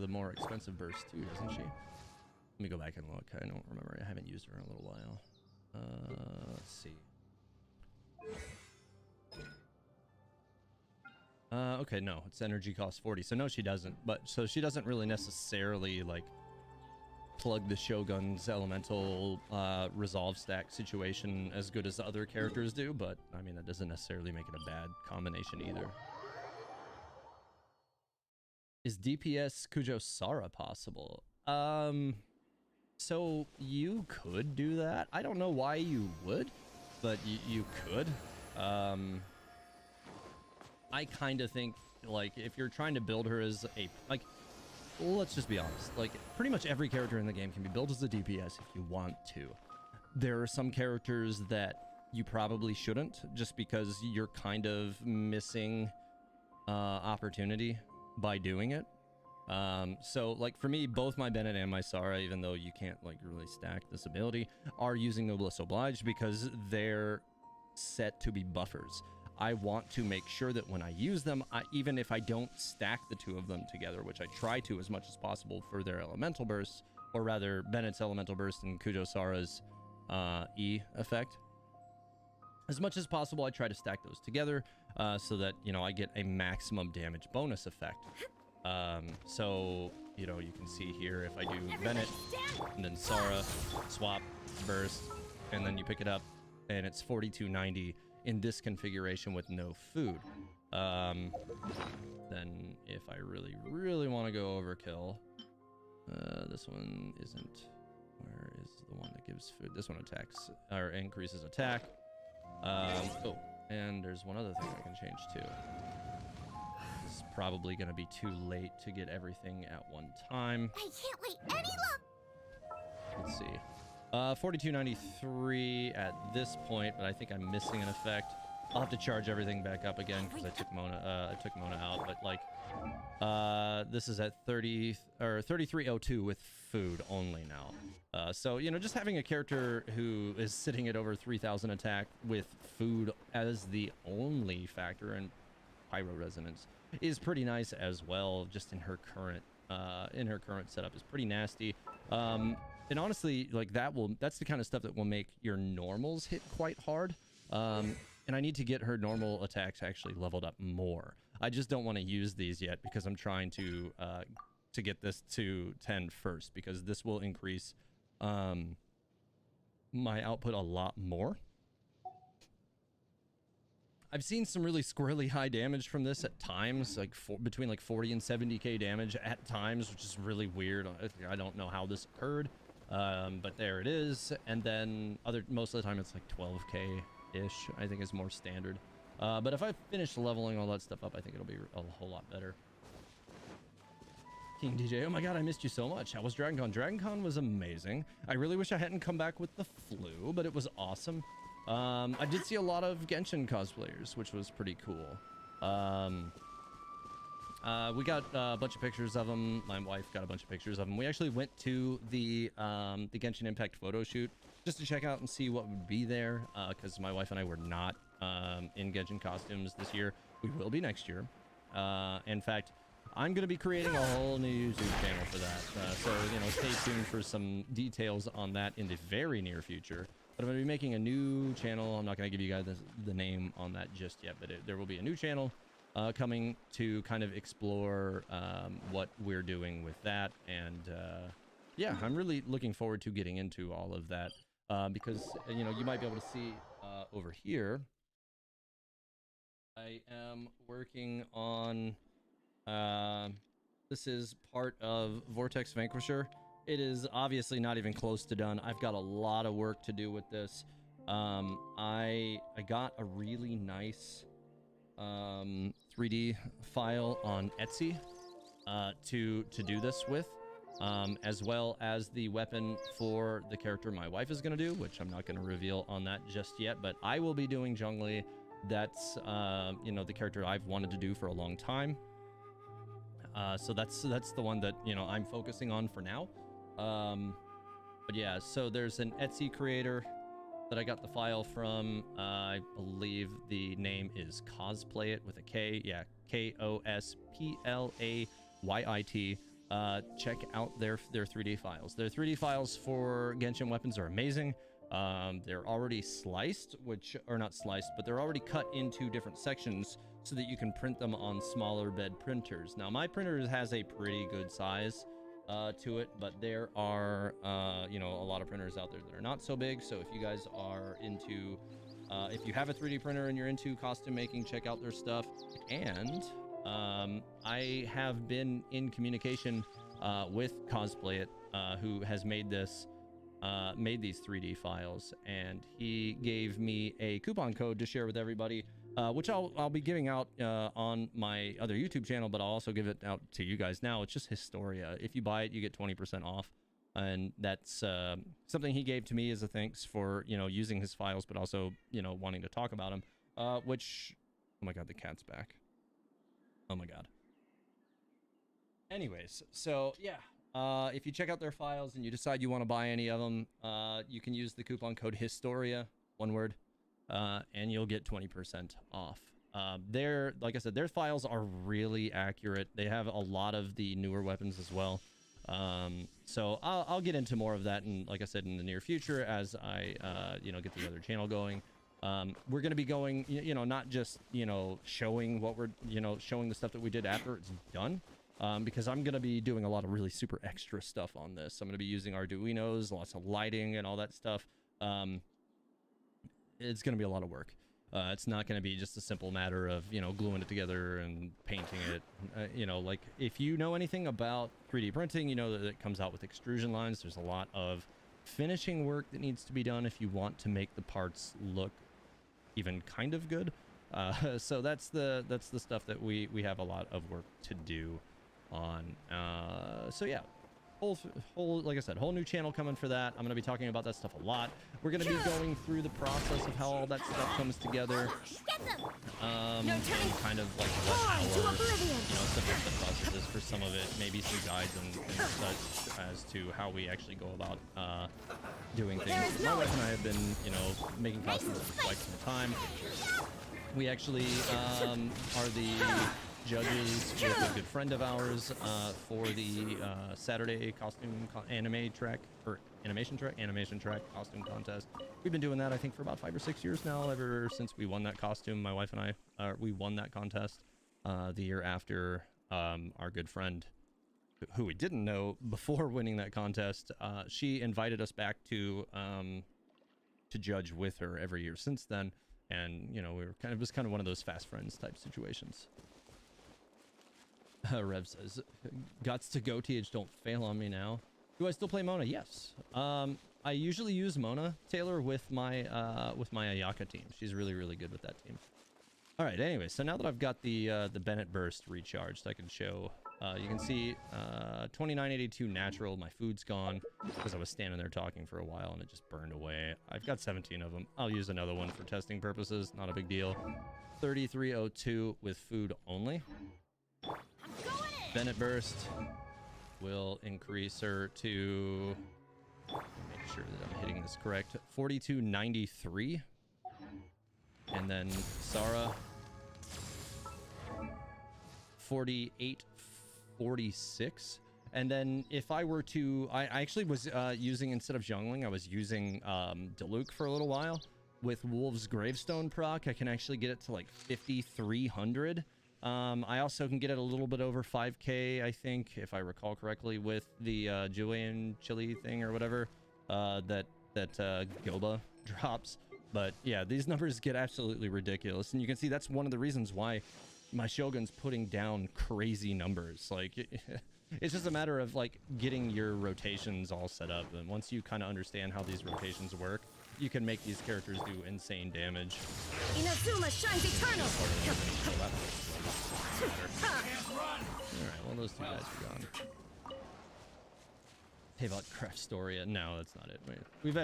more expensive bursts too, doesn't she? Let me go back and look. I don't remember. I haven't used her in a little while. Let's see. Okay, no, it's energy cost 40. So no, she doesn't. But so she doesn't really necessarily like plug the Shogun's elemental resolve stack situation as good as the other characters do, but I mean that doesn't necessarily make it a bad combination either. Is DPS Kujo Sara possible? So you could do that. I don't know why you would, but you could. I kind of think like if you're trying to build her as a like, let's just be honest, like pretty much every character in the game can be built as a DPS if you want to. There are some characters that you probably shouldn't, just because you're kind of missing opportunity by doing it. So like for me, both my Bennett and my Sara, even though you can't like really stack this ability, are using Noblesse Oblige because they're set to be buffers. I want to make sure that when I use them, even if I don't stack the two of them together, which I try to as much as possible for their elemental bursts, or rather Bennett's elemental burst and Kujo Sara's E effect, as much as possible I try to stack those together so that, you know, I get a maximum damage bonus effect. So, you know, you can see here if I do Bennett and then Sara, swap, burst, and then you pick it up and it's 4290 in this configuration with no food. Then if I really want to go overkill, this one isn't. Where is the one that gives food? This one attacks or increases attack. Oh, and there's one other thing I can change too. It's probably going to be too late to get everything at one time. I can't wait any longer. Let's see. 4293 at this point, but I think I'm missing an effect. I'll have to charge everything back up again because I took Mona out, but like this is at 30 or 3302 with food only now. So, you know, just having a character who is sitting at over 3000 attack with food as the only factor in pyro resonance is pretty nice as well. Just in her current setup is pretty nasty. And honestly, like that's the kind of stuff that will make your normals hit quite hard. And I need to get her normal attacks actually leveled up more. I just don't want to use these yet because I'm trying to get this to 10 first, because this will increase my output a lot more. I've seen some really squirrely high damage from this at times, like between like 40 and 70k damage at times, which is really weird. I don't know how this occurred. But there it is, and then most of the time it's like 12k-ish, I think is more standard. But if I finish leveling all that stuff up, I think it'll be a whole lot better. King DJ, oh my god, I missed you so much. How was DragonCon? DragonCon was amazing. I really wish I hadn't come back with the flu, but it was awesome. I did see a lot of Genshin cosplayers, which was pretty cool. We got a bunch of pictures of them. My wife got a bunch of pictures of them. We actually went to the Genshin Impact photo shoot just to check out and see what would be there, because my wife and I were not in Genshin costumes this year. We will be next year. In fact, I'm going to be creating a whole new YouTube channel for that. So, you know, stay tuned for some details on that in the very near future. But I'm going to be making a new channel. I'm not going to give you guys the name on that just yet, but there will be a new channel coming to kind of explore what we're doing with that. And yeah, I'm really looking forward to getting into all of that because, you know, you might be able to see over here. I am working on, this is part of Vortex Vanquisher. It is obviously not even close to done. I've got a lot of work to do with this. I got a really nice 3D file on Etsy to do this with. as well as the weapon for the character my wife is going to do, which I'm not going to reveal on that just yet, but I will be doing Zhongli. That's, you know, the character I've wanted to do for a long time. So that's the one that, you know, I'm focusing on for now. But yeah, so there's an Etsy creator that I got the file from. I believe the name is Cosplay It with a K. Yeah, Kosplayit. Check out their 3D files. Their 3D files for Genshin weapons are amazing. They're already sliced, or not sliced, but they're already cut into different sections so that you can print them on smaller bed printers. Now, my printer has a pretty good size to it, but there are, you know, a lot of printers out there that are not so big. So if you guys are into, if you have a 3D printer and you're into costume making, check out their stuff. And I have been in communication with Cosplay It, who has made these 3D files, and he gave me a coupon code to share with everybody, which I'll be giving out on my other YouTube channel, but I'll also give it out to you guys now. It's just Historia. If you buy it, you get 20% off, and that's something he gave to me as a thanks for, you know, using his files, but also, you know, wanting to talk about them. Which, oh my god, the cat's back. Oh my god. Anyways, so yeah, if you check out their files and you decide you want to buy any of them, you can use the coupon code Historia, one word, and you'll get 20% off. Like I said, their files are really accurate. They have a lot of the newer weapons as well. So I'll get into more of that, and like I said, in the near future, as I you know, get the other channel going. We're going to be going, you know, not just, you know, showing what we're, you know, showing the stuff that we did after it's done, because I'm going to be doing a lot of really super extra stuff on this. I'm going to be using Arduinos, lots of lighting and all that stuff. It's going to be a lot of work. It's not going to be just a simple matter of, you know, gluing it together and painting it. You know, like, if you know anything about 3D printing, you know that it comes out with extrusion lines. There's a lot of finishing work that needs to be done if you want to make the parts look even kind of good. So that's the stuff that we have a lot of work to do on. So yeah, whole like I said, whole new channel coming for that. I'm gonna be talking about that stuff a lot. We're gonna be going through the process of how all that stuff comes together. And kind of like what our, you know, step-by-step process is for some of it, maybe some guides and such as to how we actually go about doing things. My wife and I have been, you know, making costumes for quite some time. We actually are the judges with a good friend of ours for the Saturday animation track costume contest. We've been doing that, I think, for about 5 or 6 years now, ever since we won that costume. My wife and I, we won that contest the year after our good friend, who we didn't know before winning that contest, she invited us back to judge with her every year since then. And, you know, we were kind of just one of those fast friends type situations. Rev says, "Gots to go, TH, don't fail on me now." Do I still play Mona? Yes. I usually use Mona, Taylor, with my Ayaka team. She's really, really good with that team. All right, anyway, so now that I've got the Bennett Burst recharged, I can show, you can see 2982 natural. My food's gone because I was standing there talking for a while and it just burned away. I've got 17 of them. I'll use another one for testing purposes. Not a big deal. 3302 with food only. Bennett Burst will increase her to, make sure that I'm hitting this correct, 4293. And then Sara, 4846. And then if I were to, I actually was using, instead of Zhongling, I was using Diluc for a little while. With Wolf's Gravestone proc, I can actually get it to like 5300. I also can get it a little bit over 5k, I think, if I recall correctly, with the Julian chili thing or whatever that Goba drops. But yeah, these numbers get absolutely ridiculous, and you can see that's one of the reasons why my Shogun's putting down crazy numbers. Like, it's just a matter of like getting your rotations all set up, and once you kind of understand how these rotations work, you can make these characters do insane damage. Inazuma shines eternal. Alright, well, those two guys are gone. about Craft Storia. No, that's not it.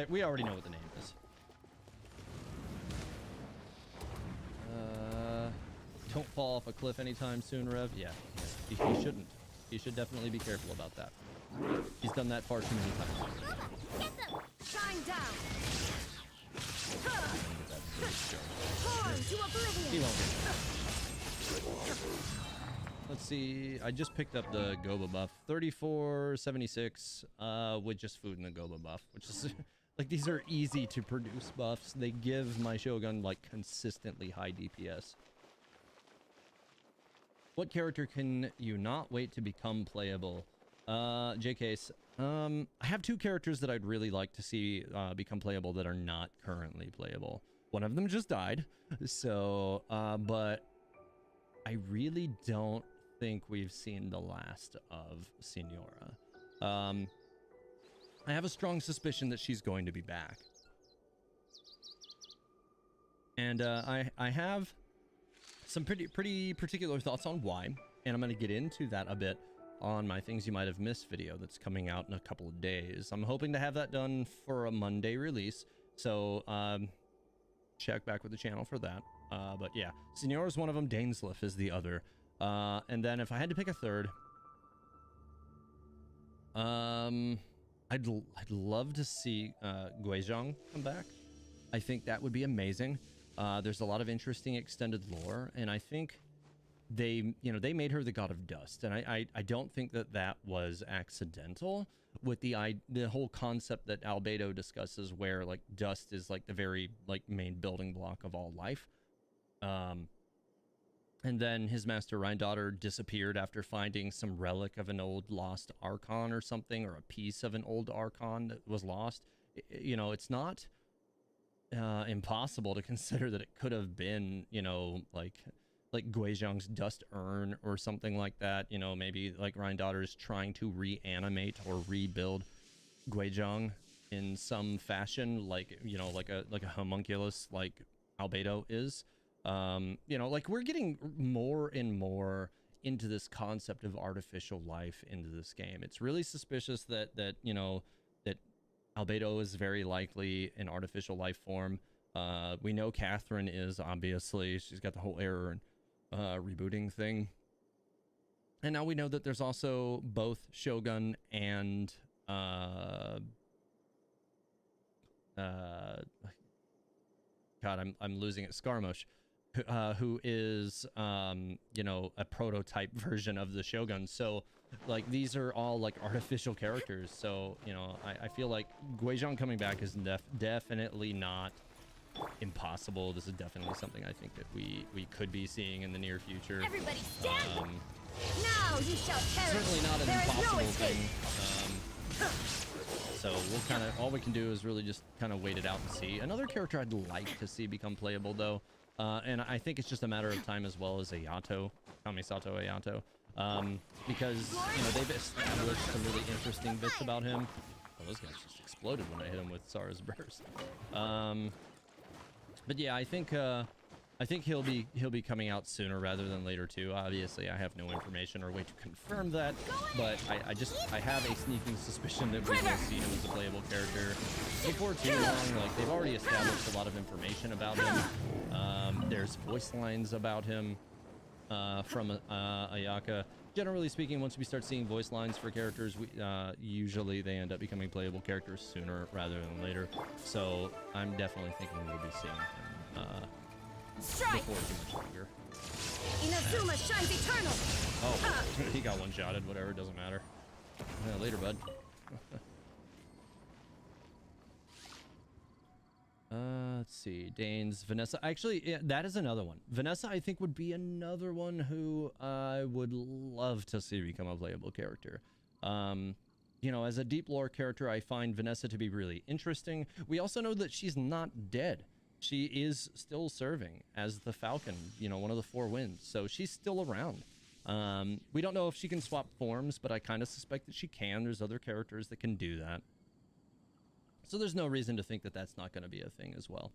We already know what the name is. Don't fall off a cliff anytime soon, Rev. Yeah, he shouldn't. He should definitely be careful about that. He's done that far too many times. Get them! Shine down! Torn to oblivion! He won't get it. Let's see. I just picked up the Goba buff. 3476 with just food and the Goba buff, which is like, these are easy to produce buffs. They give my Shogun like consistently high DPS. What character can you not wait to become playable? JK's. I have two characters that I'd really like to see become playable that are not currently playable. One of them just died, so but I really don't think we've seen the last of Senora. I have a strong suspicion that she's going to be back, and I have some pretty particular thoughts on why, and I'm going to get into that a bit on my Things You Might Have Missed video that's coming out in a couple of days. I'm hoping to have that done for a Monday release, so check back with the channel for that. But yeah, Senora's one of them, Dainsleif is the other. And then if I had to pick a third, I'd love to see Guizhong come back. I think that would be amazing. There's a lot of interesting extended lore, and I think they made her the god of dust, and I don't think that was accidental with the whole concept that Albedo discusses, where like dust is like the very like main building block of all life. And then his master Rhine-Daughter disappeared after finding some relic of an old lost Archon or something, or a piece of an old Archon that was lost. You know, it's not impossible to consider that it could have been, you know, like Guizhong's dust urn or something like that. You know, maybe like Rhine-Daughter is trying to reanimate or rebuild Guizhong in some fashion, like, you know, like a homunculus like Albedo is. You know, like, we're getting more and more into this concept of artificial life into this game. It's really suspicious that you know, that Albedo is very likely an artificial life form. We know Catherine is, obviously. She's got the whole error and rebooting thing. And now we know that there's also both Shogun and God, I'm losing it. Scaramouche, who is you know, a prototype version of the Shogun. So like, these are all like artificial characters. So, you know, I feel like Guizhong coming back is definitely not impossible. This is definitely something I think that we could be seeing in the near future. Everybody stand! Now you shall perish. Certainly not an There is impossible no escape. thing. So we'll kind of, all we can do is really just kind of wait it out and see. Another character I'd like to see become playable though, and I think it's just a matter of time, as well as Ayato, Kamisato Ayato, because, you know, they've established some really interesting bits about him. Oh, those guys just exploded when I hit him with Sara's burst. But yeah, I think he'll be coming out sooner rather than later too. Obviously, I have no information or way to confirm that, but I have a sneaking suspicion that we're going to see him as a playable character before too long. Like, they've already established a lot of information about him. There's voice lines about him from Ayaka. Generally speaking, once we start seeing voice lines for characters, usually they end up becoming playable characters sooner rather than later. So I'm definitely thinking we'll be seeing him before too much longer. Inazuma shines eternal. Oh, he got one-shotted. Whatever, doesn't matter. Yeah, later, bud. Let's see. Danes, Vanessa. Actually, yeah, that is another one. Vanessa, I think, would be another one who I would love to see become a playable character. You know, as a deep lore character, I find Vanessa to be really interesting. We also know that she's not dead. She is still serving as the Falcon, you know, one of the four winds. So she's still around. We don't know if she can swap forms, but I kind of suspect that she can. There's other characters that can do that. So there's no reason to think that that's not going to be a thing as well.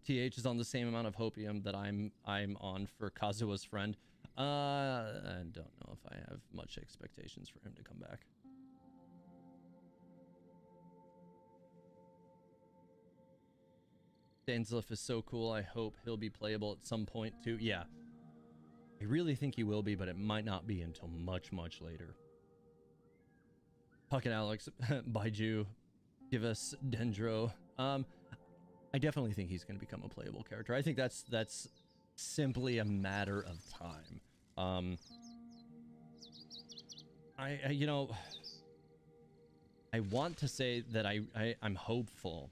TH is on the same amount of hopium that I'm on for Kazua's friend. I don't know if I have much expectations for him to come back. Danzliff is so cool. I hope he'll be playable at some point too. Yeah. I really think he will be, but it might not be until much, much later. Puckett Alex, Baiju, give us Dendro. I definitely think he's going to become a playable character. I think that's simply a matter of time. You know, I want to say that I'm hopeful,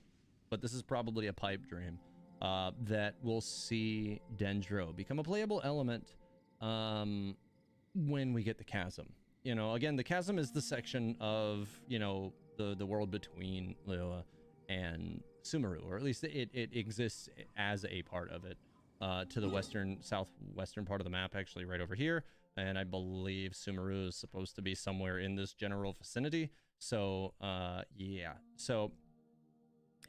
but this is probably a pipe dream, that we'll see Dendro become a playable element when we get the chasm. You know, again, the chasm is the section of, you know, the world between Liyue and Sumeru, or at least it exists as a part of it, to the southwestern part of the map, actually right over here. And I believe Sumeru is supposed to be somewhere in this general vicinity. So, yeah. So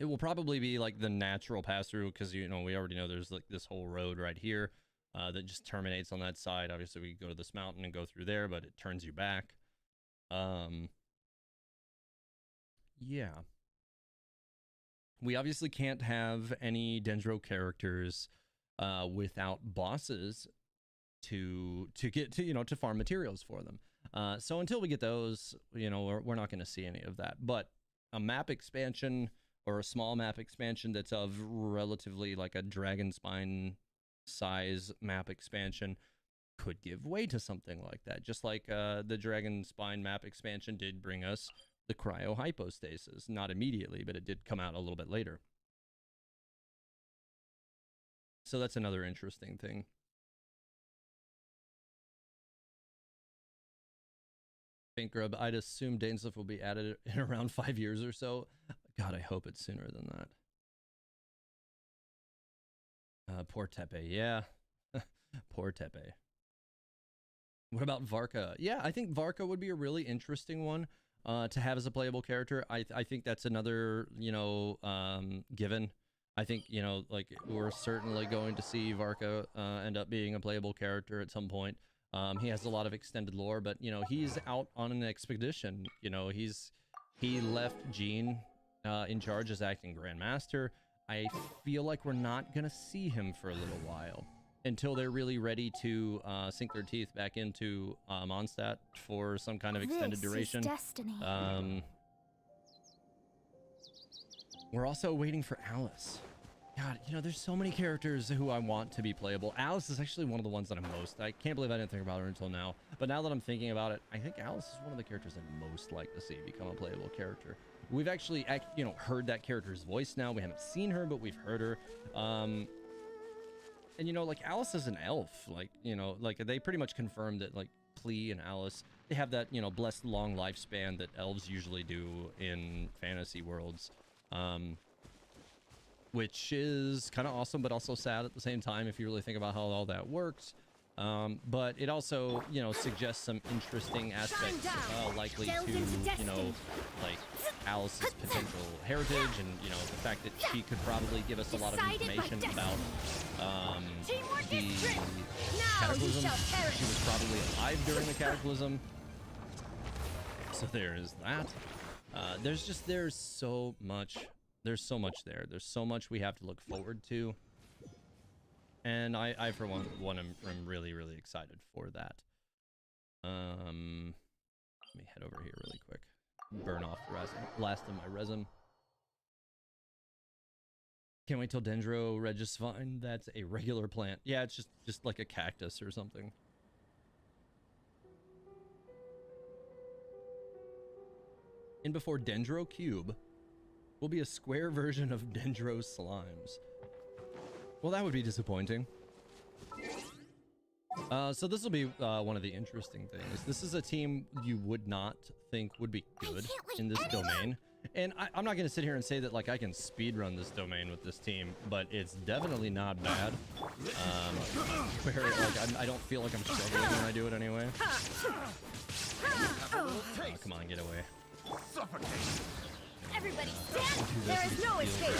it will probably be like the natural pass through, because, you know, we already know there's like this whole road right here that just terminates on that side. Obviously, we could go to this mountain and go through there, but it turns you back. Yeah. We obviously can't have any Dendro characters without bosses to get to, you know, to farm materials for them. So until we get those, you know, we're not going to see any of that. But a map expansion, or a small map expansion that's of relatively like a Dragon Spine size map expansion, could give way to something like that. Just like the Dragon Spine map expansion did bring us the cryo hypostasis. Not immediately, but it did come out a little bit later. So that's another interesting thing. Faint Grub, I'd assume Dainsliff will be added in around 5 years or so. God, I hope it's sooner than that. Poor Tepe, yeah. Poor Tepe. What about Varka? Yeah, I think Varka would be a really interesting one to have as a playable character. I think that's another, you know, given. I think, you know, like, we're certainly going to see Varka end up being a playable character at some point. He has a lot of extended lore, but, you know, he's out on an expedition. You know, he left Jean in charge as acting Grand Master. I feel like we're not going to see him for a little while until they're really ready to sink their teeth back into Mondstadt for some kind of extended duration. Destiny. We're also waiting for Alice. God, you know, there's so many characters who I want to be playable. Alice is actually one of the ones that I can't believe I didn't think about her until now. But now that I'm thinking about it, I think Alice is one of the characters I'd most like to see become a playable character. We've actually, you know, heard that character's voice now. We haven't seen her, but we've heard her. And, you know, like, Alice is an elf. Like, you know, like, they pretty much confirmed that, like, Klee and Alice, they have that, you know, blessed long lifespan that elves usually do in fantasy worlds. Which is kind of awesome, but also sad at the same time if you really think about how all that works. But it also, you know, suggests some interesting aspects likely to, you know, like Alice's potential heritage, and, you know, the fact that she could probably give us a lot of information about the cataclysm. She was probably alive during the cataclysm. So there is that. There's so much. There's so much there. There's so much we have to look forward to. And I for one am really, really excited for that. Let me head over here really quick. Burn off the last of my resin. Can't wait till Dendro Regisvine. That's a regular plant. Yeah, it's just like a cactus or something. And before Dendro Cube will be a square version of Dendro Slimes. Well, that would be disappointing. So this will be one of the interesting things. This is a team you would not think would be good in this domain. And I'm not going to sit here and say that, like, I can speedrun this domain with this team, but it's definitely not bad. I don't feel like I'm struggling when I do it anyway. Oh, come on, get away. Everybody stand! There is no escape!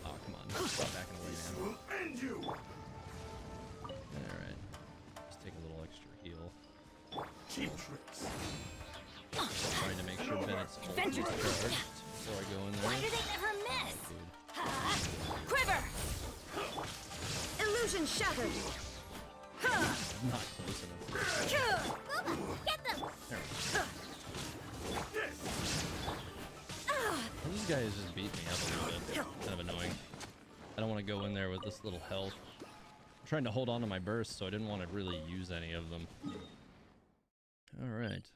Oh, come on. Stop backing away, man. Trying to make sure Bennett's ult is charged before I go in there. Why do they never miss? Quiver! Illusion shattered! Not close enough. Booba, get them! These guys just beat me up a little bit. Kind of annoying. I don't want to go in there with this little health. I'm trying to hold on to my burst, so I didn't want to really use any of them. Alright.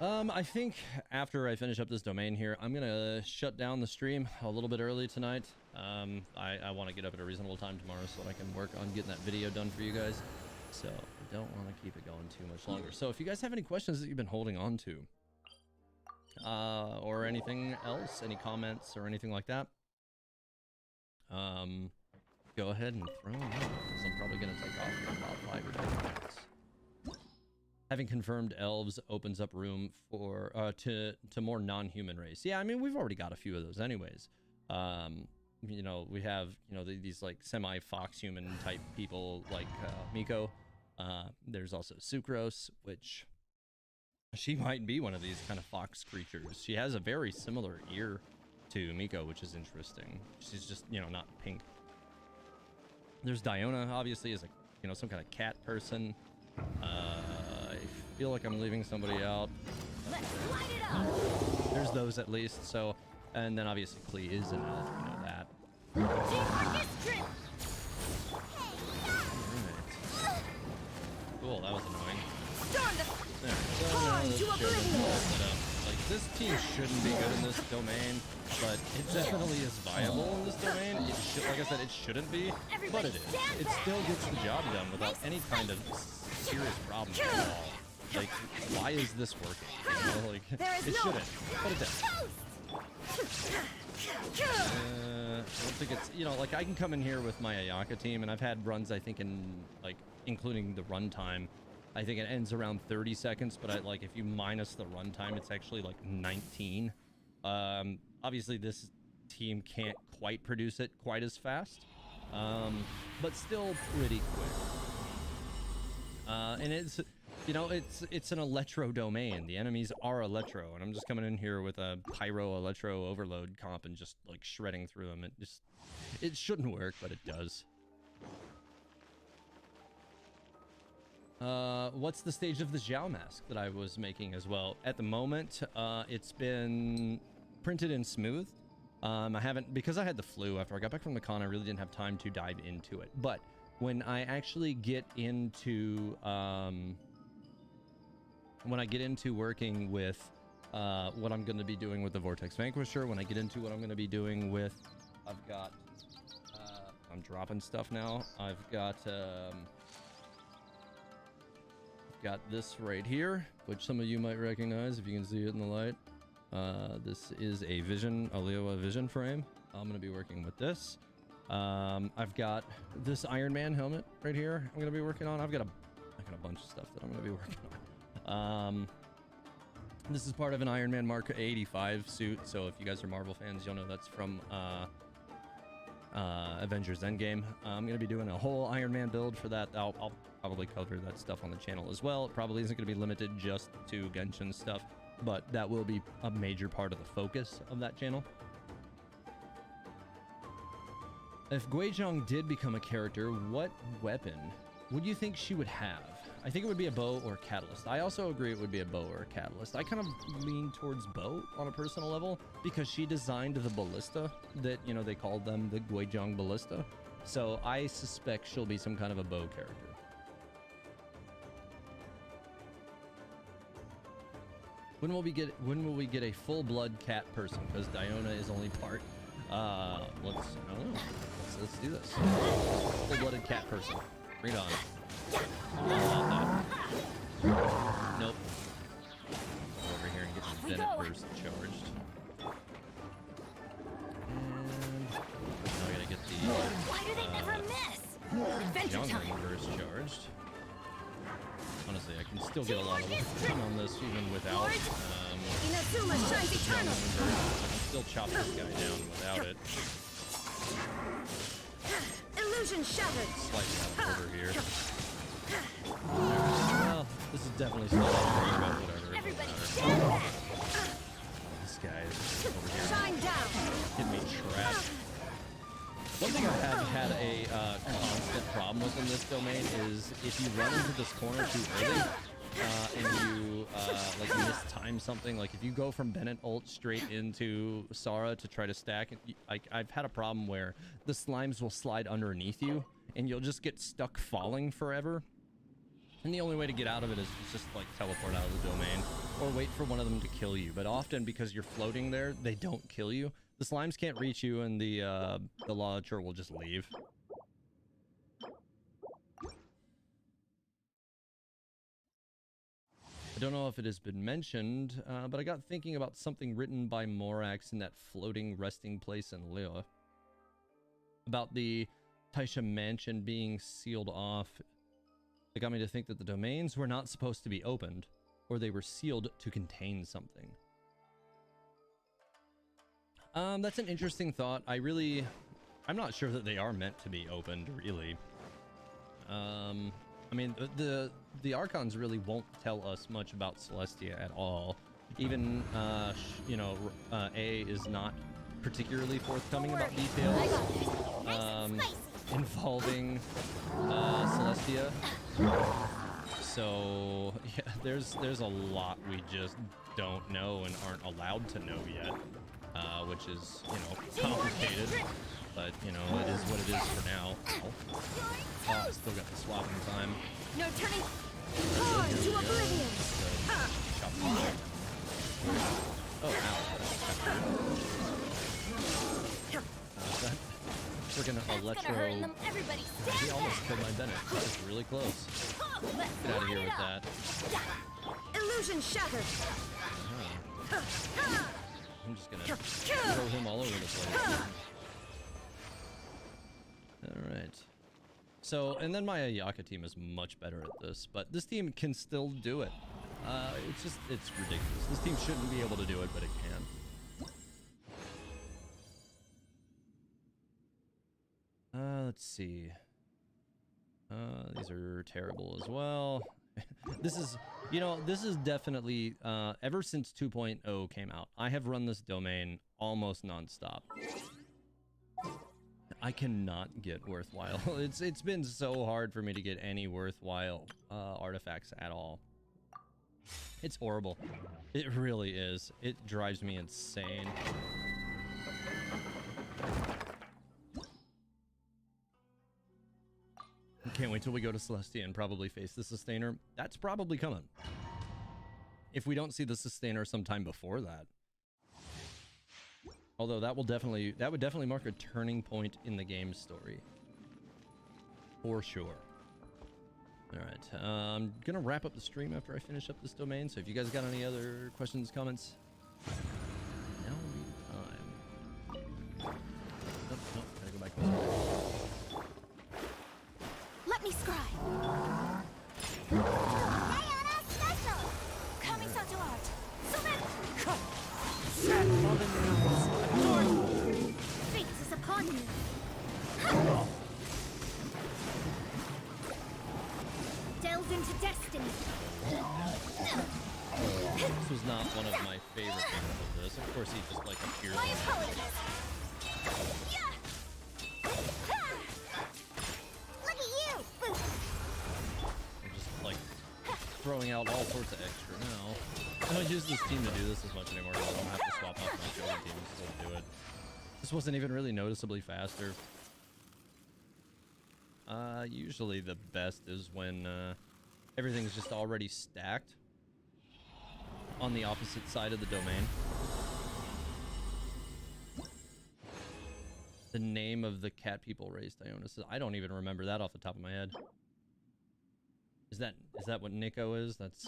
I think after I finish up this domain here, I'm gonna shut down the stream a little bit early tonight. I want to get up at a reasonable time tomorrow so that I can work on getting that video done for you guys. So I don't want to keep it going too much longer. So if you guys have any questions that you've been holding on to, or anything else, any comments or anything like that, go ahead and throw them out, because I'm probably going to take off in about 5 or 10 minutes. Having confirmed elves opens up room for to more non-human race. Yeah, I mean, we've already got a few of those anyways. You know, we have, you know, these like semi-fox human type people like Miko. There's also Sucrose, which she might be one of these kind of fox creatures. She has a very similar ear to Miko, which is interesting. She's just, you know, not pink. There's Diona, obviously, is a, you know, some kind of cat person. I feel like I'm leaving somebody out. Let's light it up! There's those at least. So, and then obviously Klee is an elf, you know that. Alright. Cool, that was annoying. There. So, like, this team shouldn't be good in this domain, but it definitely is viable in this domain. It should, like I said, it shouldn't be, but it is. It still gets the job done without any kind of serious problem at all. Like, why is this working? You know, like, it shouldn't, but it does. I don't think it's, you know, like, I can come in here with my Ayaka team, and I've had runs, I think, in, like, including the runtime, I think it ends around 30 seconds, but like, if you minus the runtime, it's actually like 19. Obviously, this team can't quite produce it quite as fast, but still pretty quick. And it's, you know, it's an electro domain. The enemies are electro, and I'm just coming in here with a pyro electro overload comp and just like shredding through them. It shouldn't work, but it does. What's the stage of the Xiao mask that I was making as well? At the moment, it's been printed in smooth. I haven't, because I had the flu after I got back from the con, I really didn't have time to dive into it. But when I actually get into, working with what I'm going to be doing with the Vortex Vanquisher, when I get into what I'm going to be doing with, I've got, I'm dropping stuff now. I've got this right here, which some of you might recognize if you can see it in the light. This is a Leoa Vision frame. I'm going to be working with this. I've got this Iron Man helmet right here I'm going to be working on. I've got a bunch of stuff that I'm going to be working on. This is part of an Iron Man Mark 85 suit, so if you guys are Marvel fans, you'll know that's from Avengers Endgame. I'm going to be doing a whole Iron Man build for that. I'll probably cover that stuff on the channel as well. It probably isn't going to be limited just to Genshin stuff, but that will be a major part of the focus of that channel. If Guizhong did become a character, what weapon would you think she would have? I think it would be a bow or catalyst. I also agree it would be a bow or a catalyst. I kind of lean towards bow on a personal level because she designed the ballista that, you know, they called them the Guizhong ballista. So I suspect she'll be some kind of a bow character. When will we get a full-blood cat person? Because Diona is only part. I don't know. Let's do this. Full-blooded cat person. Bring it on. Nope. Go over here and get some Bennett burst charged. And now I gotta get the Why do they never miss? Youngling burst charged. Honestly, I can still get a lot of work on this even without Inazuma shines eternal. I can still chop this guy down without it. Illusion shattered. Slightly out of order here. Well, This is definitely still not but whatever. Everybody stand back! This guy is over here. Shine down! Getting me trapped. One thing I have had a constant problem with in this domain is if you run into this corner too early and you like mistime something, like if you go from Bennett ult straight into Sara to try to stack, I've had a problem where the slimes will slide underneath you and you'll just get stuck falling forever. And the only way to get out of it is just like teleport out of the domain or wait for one of them to kill you. But often because you're floating there, they don't kill you. The slimes can't reach you, and the launcher will just leave. I don't know if it has been mentioned, but I got thinking about something written by Morax in that floating resting place in Lille. About the Taisha mansion being sealed off. It got me to think that the domains were not supposed to be opened, or they were sealed to contain something. That's an interesting thought. I'm not sure that they are meant to be opened, really. I mean, the Archons really won't tell us much about Celestia at all. Even, you know, A is not particularly forthcoming about details involving Celestia. So, yeah, there's a lot we just don't know and aren't allowed to know yet. Which is, you know, complicated, but, you know, it is what it is for now. Oh, I still got the swap in time. No turning hard to oblivion. Oh, ow. That freaking electro. He almost killed my Bennett. That was really close. Get out of here with that. Illusion shattered. I'm just gonna throw him all over the place. Alright. So, and then my Ayaka team is much better at this, but this team can still do it. It's ridiculous. This team shouldn't be able to do it, but it can. Let's see. These are terrible as well. This is, you know, this is definitely, ever since 2.0 came out, I have run this domain almost non-stop. I cannot get worthwhile. It's been so hard for me to get any worthwhile artifacts at all. It's horrible. It really is. It drives me insane. Can't wait till we go to Celestia and probably face the Sustainer. That's probably coming. If we don't see the Sustainer sometime before that. Although that would definitely mark a turning point in the game's story. For sure. Alright, I'm gonna wrap up the stream after I finish up this domain, so if you guys got any other questions, comments, now would be the time. Nope, gotta go back this way. Let me scry. Diana special. Coming to art. Select. Sad fallen Fate is upon you. Delve into destiny. This was not one of my favorite things of this. Of course, he just like appears. My apologies. Yeah. Look at you. I'm just like throwing out all sorts of extra now. I don't use this team to do this as much anymore, so I don't have to swap out my showing teams to do it. This wasn't even really noticeably faster. Usually the best is when everything's just already stacked on the opposite side of the domain. The name of the cat people raised Ionis. I don't even remember that off the top of my head. Is that what Nico is? That's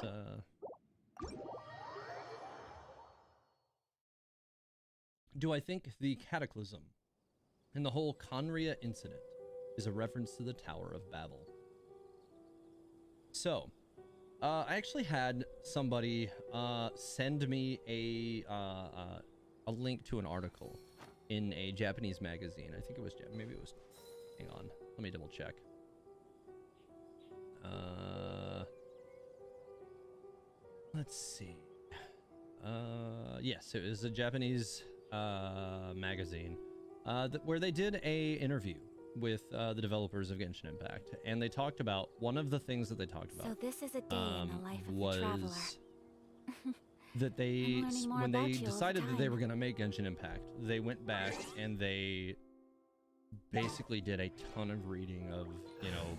Do I think the Cataclysm and the whole Conria incident is a reference to the Tower of Babel? So, I actually had somebody send me a link to an article in a Japanese magazine. I think it was, maybe it was, hang on, let me double check. let's see. Yes, it was a Japanese magazine where they did a interview with the developers of Genshin Impact, and they talked about one of the things that they talked about. So this is a day in the life of was the traveler. that they, I'm learning more when they about you all the decided that they time. were going to make Genshin Impact, they went back and they basically did a ton of reading of, you know,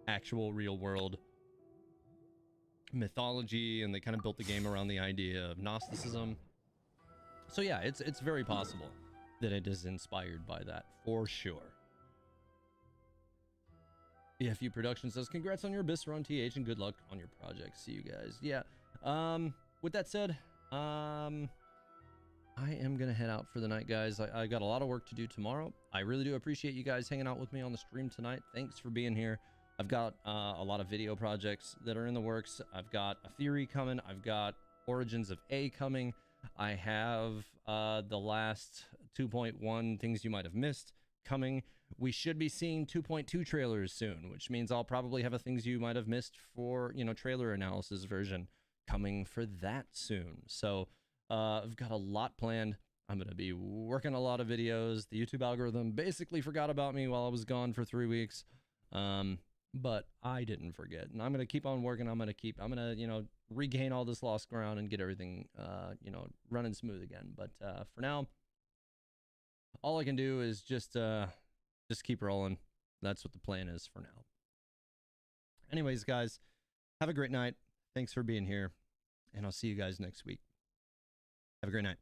actual real world mythology, and they kind of built the game around the idea of Gnosticism. So yeah, it's very possible that it is inspired by that for sure. EFU Production says, congrats on your Abyss run, TH, and good luck on your project. See you guys. Yeah. With that said, I am gonna head out for the night, guys. I got a lot of work to do tomorrow. I really do appreciate you guys hanging out with me on the stream tonight. Thanks for being here. I've got a lot of video projects that are in the works. I've got a theory coming. I've got Origins of A coming. I have the last 2.1 things you might have missed coming. We should be seeing 2.2 trailers soon, which means I'll probably have a things you might have missed for, you know, trailer analysis version coming for that soon. So I've got a lot planned. I'm going to be working a lot of videos. The YouTube algorithm basically forgot about me while I was gone for 3 weeks. But I didn't forget, and I'm going to keep on working. I'm going to, you know, regain all this lost ground and get everything, you know, running smooth again. But for now, all I can do is just keep rolling. That's what the plan is for now. Anyways, guys, have a great night. Thanks for being here, and I'll see you guys next week. Have a great night.